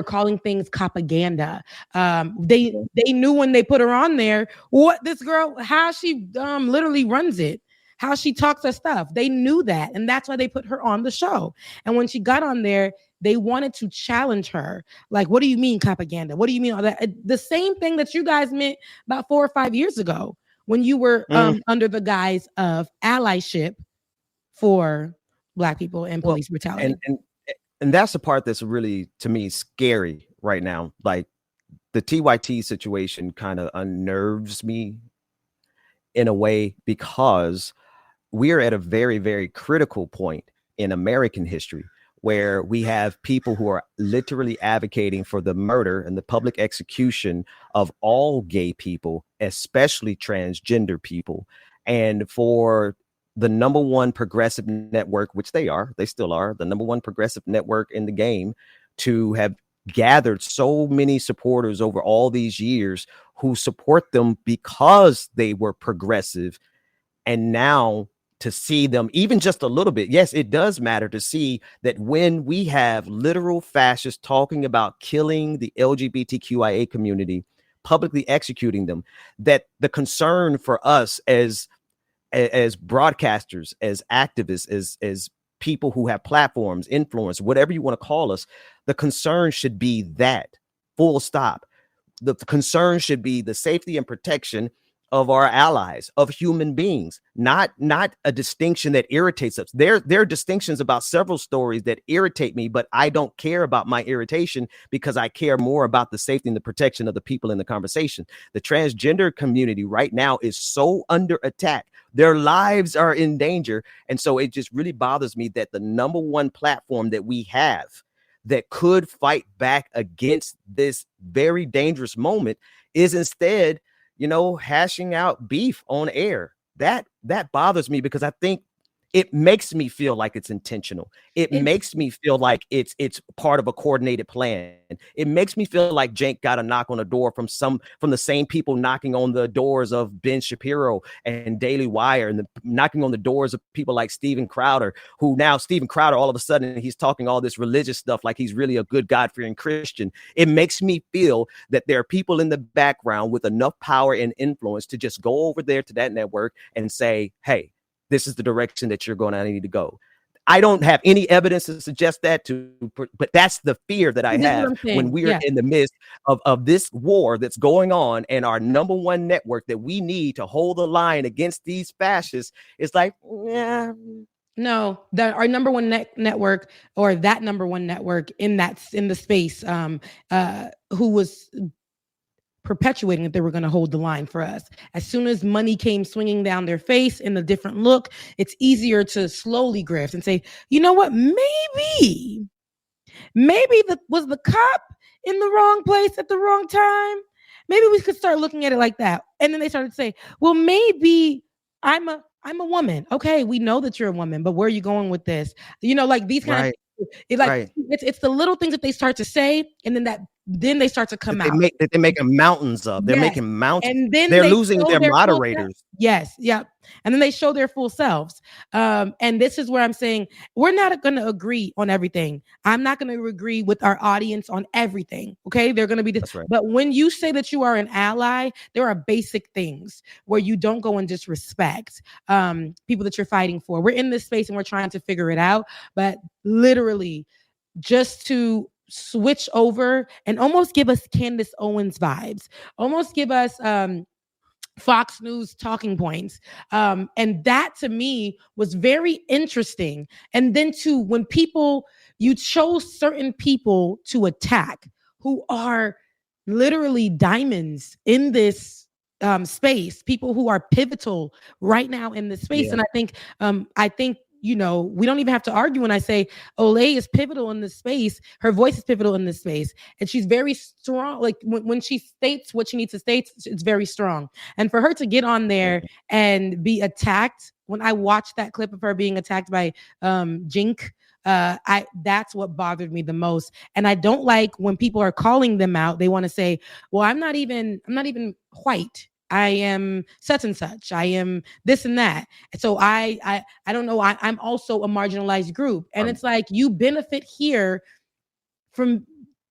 calling things propaganda. They knew when they put her on there what this girl, how she literally runs it, how she talks her stuff. They knew that, and that's why they put her on the show. And when she got on there, they wanted to challenge her. Like, what do you mean propaganda? What do you mean all that? The same thing that you guys meant about 4 or 5 years ago when you were under the guise of allyship for Black people and police brutality. And that's the part that's really, to me, scary right now. Like the TYT situation kind of unnerves me in a way, because we're at a very, very critical point in American history where we have people who are literally advocating for the murder and the public execution of all gay people, especially transgender people. And for the number one progressive network, which they still are the number one progressive network in the game, to have gathered so many supporters over all these years who support them because they were progressive. And now to see them even just a little bit, yes, it does matter to see that when we have literal fascists talking about killing the LGBTQIA community, publicly executing them, that the concern for us as broadcasters, as activists, as people who have platforms, influence, whatever you want to call us, the concern should be that, full stop. The concern should be the safety and protection of our allies, of human beings, not a distinction that irritates us. There are distinctions about several stories that irritate me, but I don't care about my irritation because I care more about the safety and the protection of the people in the conversation. The transgender community right now is so under attack. Their lives are in danger. And so it just really bothers me that the number one platform that we have that could fight back against this very dangerous moment is instead, hashing out beef on air. That bothers me because I think it makes me feel like it's intentional. It makes me feel like it's part of a coordinated plan. It makes me feel like Cenk got a knock on the door from the same people knocking on the doors of Ben Shapiro and Daily Wire, and knocking on the doors of people like Steven Crowder, who now Steven Crowder, all of a sudden, he's talking all this religious stuff like he's really a good God-fearing Christian. It makes me feel that there are people in the background with enough power and influence to just go over there to that network and say, hey, this is the direction that you're going to need to go. I don't have any evidence to suggest that, but that's the fear that I have when we're in the midst of this war that's going on, and our number one network that we need to hold the line against these fascists is like, yeah. No, our number one network, or that number one network in the space, who was perpetuating that they were going to hold the line for us. As soon as money came swinging down their face in a different look, it's easier to slowly grift and say, you know what, maybe was the cop in the wrong place at the wrong time? Maybe we could start looking at it like that. And then they started to say, well, maybe I'm a woman. Okay, we know that you're a woman, but where are you going with this? Like these kind of it's the little things that they start to say, and then they start to come out. They're making mountains of. They're making mountains. And then they're losing their moderators. Yes. Yeah. And then they show their full selves. And this is where I'm saying we're not going to agree on everything. I'm not going to agree with our audience on everything. Okay. They're going to be right. But when you say that you are an ally, there are basic things where you don't go and disrespect people that you're fighting for. We're in this space and we're trying to figure it out. But literally, just to switch over and almost give us Candace Owens vibes, almost give us Fox News talking points. And that to me was very interesting. And then when you chose certain people to attack who are literally diamonds in this space, people who are pivotal right now in this space. Yeah. And I think we don't even have to argue when I say Olay is pivotal in this space. Her voice is pivotal in this space. And she's very strong. Like when she states what she needs to state, it's very strong. And for her to get on there and be attacked, when I watched that clip of her being attacked by Cenk, that's what bothered me the most. And I don't like when people are calling them out. They want to say, well, I'm not even white. I am such and such. I am this and that. So I don't know. I'm also a marginalized group. And it's like, you benefit here from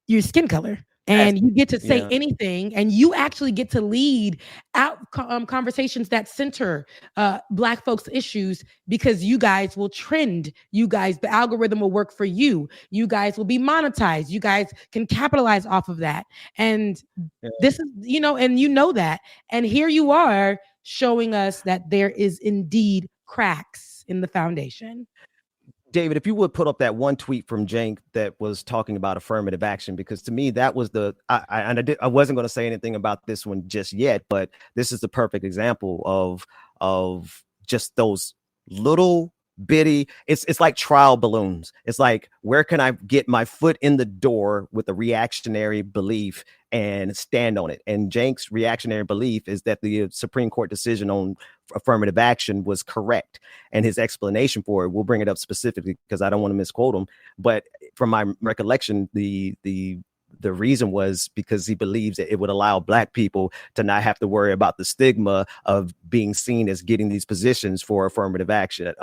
your skin color. And you get to say anything, and you actually get to lead out conversations that center Black folks' issues, because you guys will trend. The algorithm will work for you. You guys will be monetized. You guys can capitalize off of that. And this is, and that. And here you are showing us that there is indeed cracks in the foundation. David, if you would put up that one tweet from Cenk that was talking about affirmative action, because to me that was I wasn't going to say anything about this one just yet, but this is the perfect example of just those little bitty. It's like trial balloons. It's like, where can I get my foot in the door with a reactionary belief and stand on it? And Cenk's reactionary belief is that the Supreme Court decision on affirmative action was correct, and his explanation for it, we'll bring it up specifically because I don't want to misquote him, but from my recollection, the reason was because he believes that it would allow Black people to not have to worry about the stigma of being seen as getting these positions for affirmative action,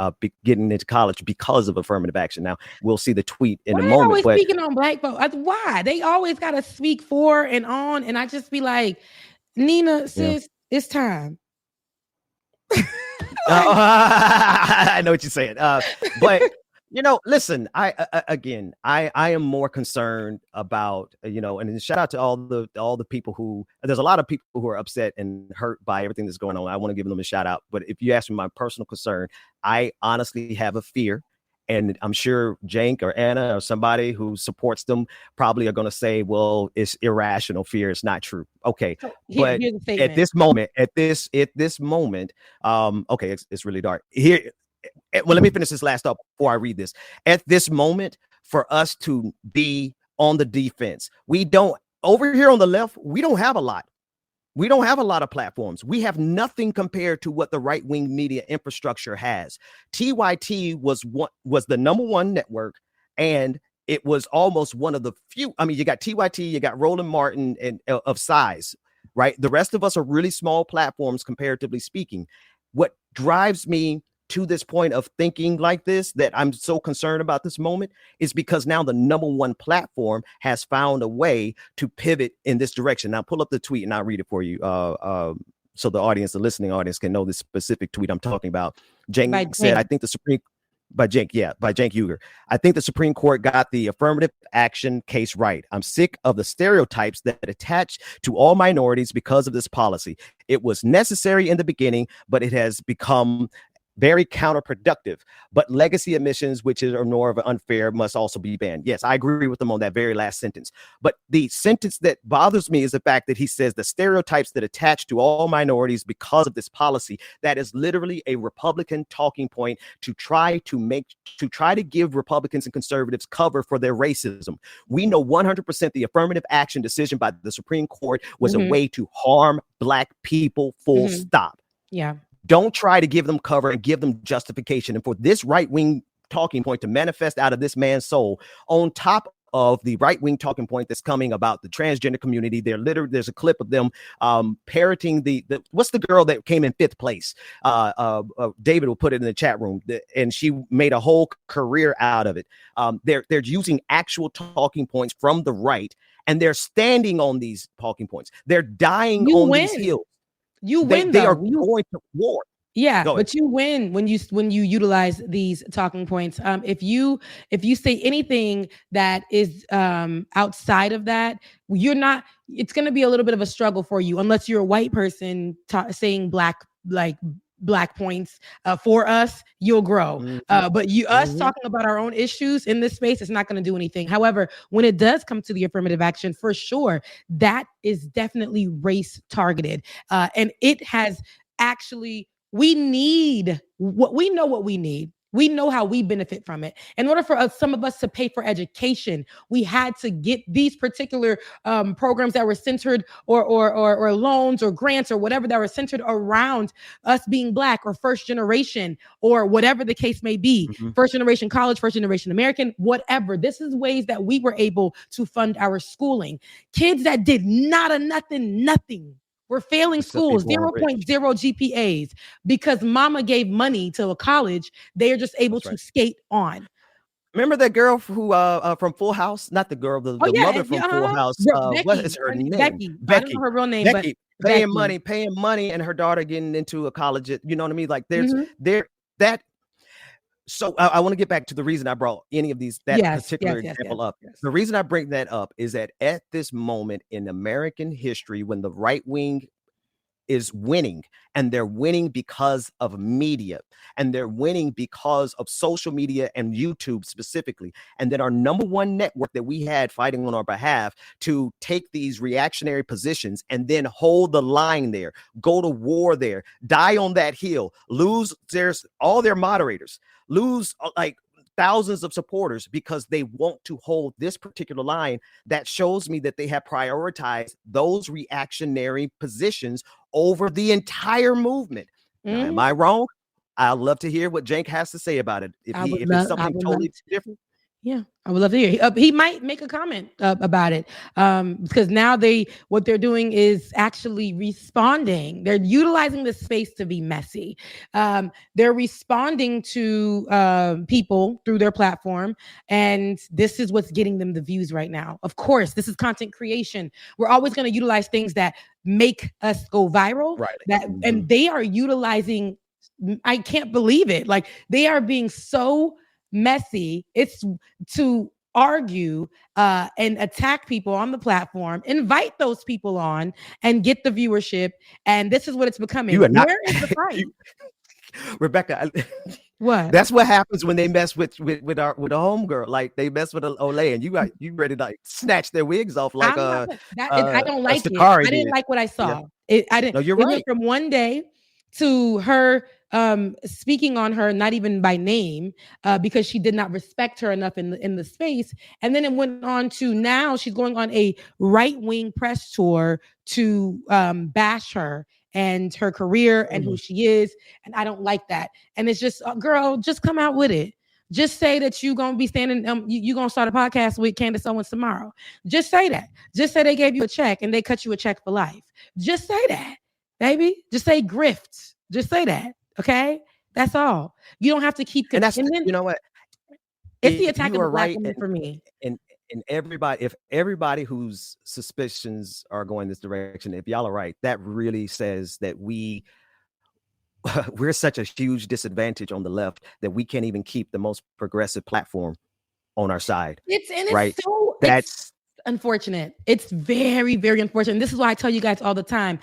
getting into college because of affirmative action. Now, we'll see the tweet in a moment. But speaking on Black folks, why? They always got to speak for and on, and I just be like, Nina, sis, it's time. I know what you're saying. But listen, I am more concerned about, and shout out to all the people who, there's a lot of people who are upset and hurt by everything that's going on. I want to give them a shout out. But if you ask me my personal concern, I honestly have a fear, and I'm sure Cenk or Anna or somebody who supports them probably are going to say, well, it's irrational fear. It's not true. Okay. But at this moment, okay, it's really dark here. Well, let me finish this last up before I read this. At this moment, for us to be on the defense, we don't, over here on the left, we don't have a lot. We don't have a lot of platforms. We have nothing compared to what the right-wing media infrastructure has. TYT was the number one network, and it was almost one of the few. I mean, you got TYT, you got Roland Martin and of size, right? The rest of us are really small platforms, comparatively speaking. What drives me to this point of thinking like this, that I'm so concerned about this moment, is because now the number one platform has found a way to pivot in this direction. Now pull up the tweet and I'll read it for you. So the audience, the listening audience, can know this specific tweet I'm talking about. Cenk said, I think the Supreme by Cenk Uygur. I think the Supreme Court got the affirmative action case right. I'm sick of the stereotypes that attach to all minorities because of this policy. It was necessary in the beginning, but it has become very counterproductive. But legacy admissions, which are more of an unfair, must also be banned. Yes, I agree with them on that very last sentence. But the sentence that bothers me is the fact that he says the stereotypes that attach to all minorities because of this policy. That is literally a Republican talking point to try to give Republicans and conservatives cover for their racism. We know 100% the affirmative action decision by the Supreme Court was a way to harm Black people, full stop. Yeah. Don't try to give them cover and give them justification. And for this right-wing talking point to manifest out of this man's soul, on top of the right-wing talking point that's coming about the transgender community, there's a clip of them parroting the what's the girl that came in 5th place? David will put it in the chat room, and she made a whole career out of it. They're using actual talking points from the right, and they're standing on these talking points. They're dying on these hills. You win. They are going to war. Yeah, but you win when you utilize these talking points. If you say anything that is outside of that, you're not. It's going to be a little bit of a struggle for you unless you're a white person saying black points for us. You'll grow. But us talking about our own issues in this space is not going to do anything. However, when it does come to the affirmative action, for sure, that is definitely race targeted, and it has actually. We know what we need. We know how we benefit from it. In order for some of us to pay for education, we had to get these particular programs that were centered or loans or grants or whatever that were centered around us being Black or first generation or whatever the case may be. First generation college, first generation American, whatever. This is ways that we were able to fund our schooling. Kids that did nothing. We're failing schools, 0.0 GPAs, because mama gave money to a college. They are just able to skate on. Remember that girl who from Full House? Not the girl, the mother from Full House. What is her name? Becky. I don't know her real name, Becky. but paying money, and her daughter getting into a college. You know what I mean? Like that. So I want to get back to the reason I brought any of these particular example up. The reason I bring that up is that at this moment in American history, when the right wing is winning, and they're winning because of media, and they're winning because of social media and YouTube specifically. And then our number one network that we had fighting on our behalf to take these reactionary positions and then hold the line there, go to war there, die on that hill, lose all their moderators, lose like thousands of supporters because they want to hold this particular line. That shows me that they have prioritized those reactionary positions over the entire movement. Now, am I wrong? I'd love to hear what Cenk has to say about it. If it's something totally different. Yeah, I would love to hear. He might make a comment about it because now what they're doing is actually responding. They're utilizing the space to be messy. They're responding to people through their platform, and this is what's getting them the views right now. Of course, this is content creation. We're always going to utilize things that make us go viral. Right. And they are utilizing. I can't believe it. Like, they are being so messy. It's to argue and attack people on the platform, invite those people on and get the viewership. And this is what it's becoming. Where is the fight? Rebecca, what? That's what happens when they mess with a homegirl. Like, they mess with Olay, and you ready to like snatch their wigs off like I don't like it. Sakari I didn't like what I saw. I didn't. No, you're right. Went from one day to her speaking on her, not even by name, because she did not respect her enough in the space. And then it went on to now she's going on a right-wing press tour to bash her and her career and who she is. And I don't like that. And it's just, girl, just come out with it. Just say that you're going to be standing, you're going to start a podcast with Candace Owens tomorrow. Just say that. Just say they gave you a check and they cut you a check for life. Just say that, baby. Just say grift. Just say that. Okay, that's all. You don't have to keep. And you know what? It's the attack of the black woman for me. And if everybody whose suspicions are going this direction, if y'all are right, that really says that we're such a huge disadvantage on the left that we can't even keep the most progressive platform on our side. That's unfortunate. It's very, very unfortunate. This is why I tell you guys all the time.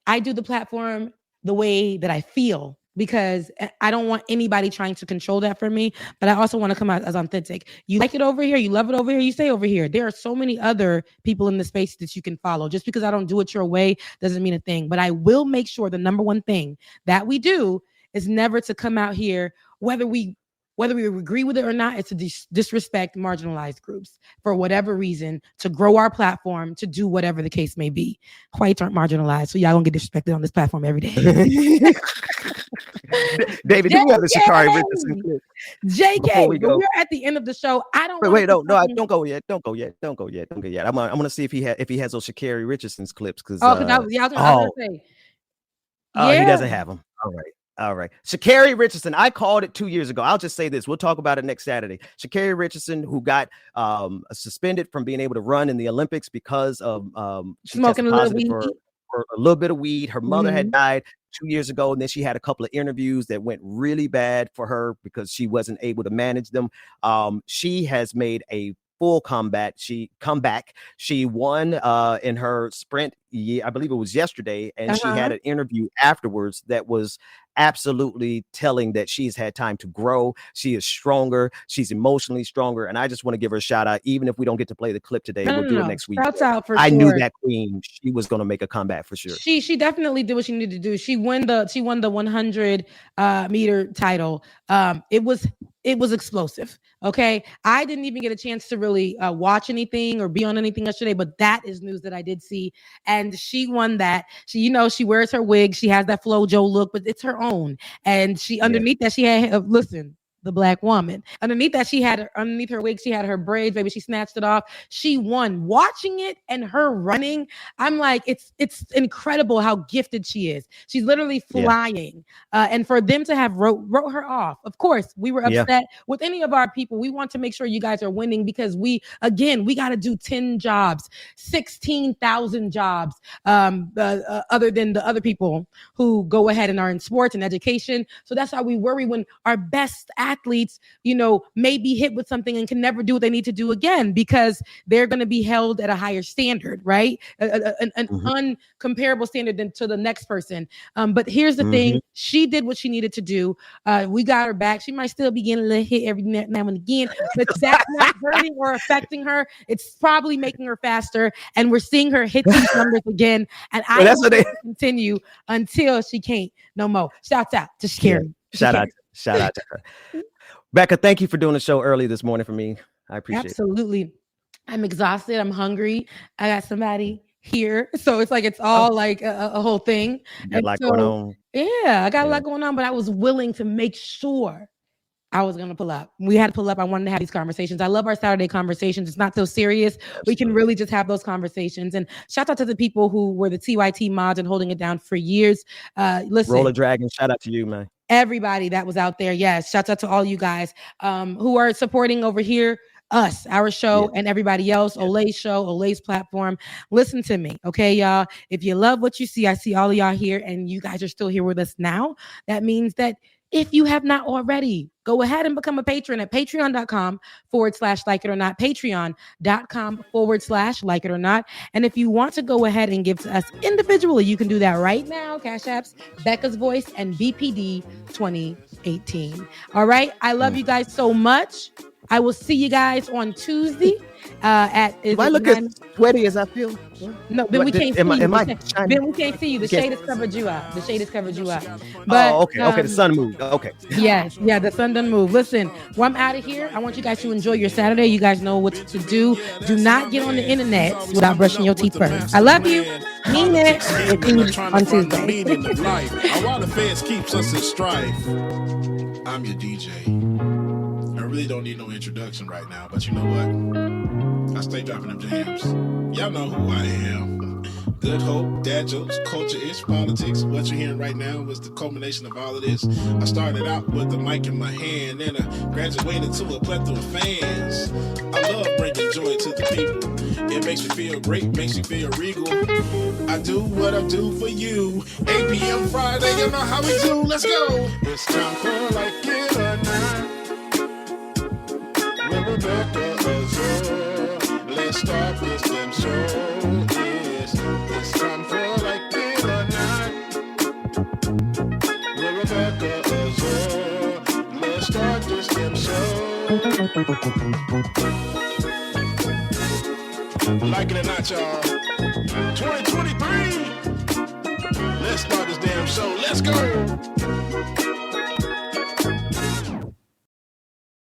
I do the platform the way that I feel, because I don't want anybody trying to control that for me, but I also want to come out as authentic. You like it over here, you love it over here, you stay over here. There are so many other people in the space that you can follow. Just because I don't do it your way doesn't mean a thing, but I will make sure the number one thing that we do is never to come out here, whether we agree with it or not, it's to disrespect marginalized groups for whatever reason, to grow our platform, to do whatever the case may be. Whites aren't marginalized, so y'all gonna get disrespected on this platform every day. David, do you have the Sakari Richardson clip? JK, we're at the end of the show. I don't wait, no, don't go yet. Don't go yet. I'm gonna see if he has those Sakari Richardson's clips, because I was gonna say. He doesn't have them. All right. Sha'Carri Richardson, I called it 2 years ago. I'll just say this. We'll talk about it next Saturday. Sha'Carri Richardson, who got suspended from being able to run in the Olympics because of smoking a little weed. For a little bit of weed. Her mother had died 2 years ago, and then she had a couple of interviews that went really bad for her because she wasn't able to manage them. She has made a full comeback. She won in her sprint. I believe it was yesterday, and she had an interview afterwards that was absolutely telling that she's had time to grow. She is stronger. She's emotionally stronger, and I just want to give her a shout out. Even if we don't get to play the clip today, we'll do it next week. Shouts out for I sure. knew that queen. She was going to make a comeback for sure. She definitely did what she needed to do. She won the 100 meter title. It was explosive. Okay, I didn't even get a chance to really watch anything or be on anything yesterday, but that is news that I did see. And she won that. She wears her wig. She has that FloJo look, but it's her own. And she underneath that she had the black woman. Underneath her wig, she had her braids, baby. She snatched it off. She won. Watching it and her running, I'm like, it's incredible how gifted she is. She's literally flying. And for them to have wrote her off, of course, we were upset with any of our people. We want to make sure you guys are winning because we got to do 10 jobs, 16,000 jobs, other than the other people who go ahead and are in sports and education. So that's why we worry when our best athletes athletes, may be hit with something and can never do what they need to do again because they're going to be held at a higher standard, right? An uncomparable standard than to the next person. But here's the thing. She did what she needed to do. We got her back. She might still be getting a little hit every now and again, but that's not hurting or affecting her. It's probably making her faster. And we're seeing her hit these numbers again. And I want to continue until she can't no more. Shouts out to Shakira. Shout out to her. Becca, thank you for doing the show early this morning for me. I appreciate it. Absolutely. I'm exhausted. I'm hungry. I got somebody here. So it's like it's all like a whole thing. Got a lot going on. Yeah, I got a lot going on, but I was willing to make sure I was going to pull up. We had to pull up. I wanted to have these conversations. I love our Saturday conversations. It's not so serious. Absolutely. We can really just have those conversations. And shout out to the people who were the TYT mods and holding it down for years. Listen, Roller Dragon, shout out to you, man. Everybody that was out there. Yes. Shout out to all you guys who are supporting over here. Us, our show, and everybody else, Olay's show, Olay's platform. Listen to me, okay, y'all? If you love what you see, I see all of y'all here, and you guys are still here with us now. That means that if you have not already, go ahead and become a patron at patreon.com/like it or not, patreon.com/like it or not. And if you want to go ahead and give to us individually, you can do that right now. Cash Apps, Becca's Voice, and BPD 2018. All right. I love you guys so much. I will see you guys on Tuesday. Do I look as sweaty as I feel? No, then we can't see you. Then we can't see you. The shade has covered you up. But, okay. The sun moved. Okay. Yes. Yeah, the sun done moved. Listen, when I'm out of here, I want you guys to enjoy your Saturday. You guys know what to do. Do not get on the internet without brushing your teeth first. I love you. Mean it. We'll see you on Tuesday. While the feds keeps us in strife, I'm your DJ. I really don't need no introduction right now, but you know what? I stay dropping them jams. Y'all know who I am. Good hope, dad jokes, culture-ish, politics. What you're hearing right now was the culmination of all of this. I started out with the mic in my hand, and I graduated to a plethora of fans. I love bringing joy to the people. It makes me feel great, makes me feel regal. I do what I do for you. 8 p.m. Friday, you know how we do. Let's go. It's time for Like It or Not. Rebecca Azor, let's start this damn show. It's time for Like It or Not. Rebecca Azor, let's start this damn show. Like it or not, y'all. 2023. Let's start this damn show. Let's go.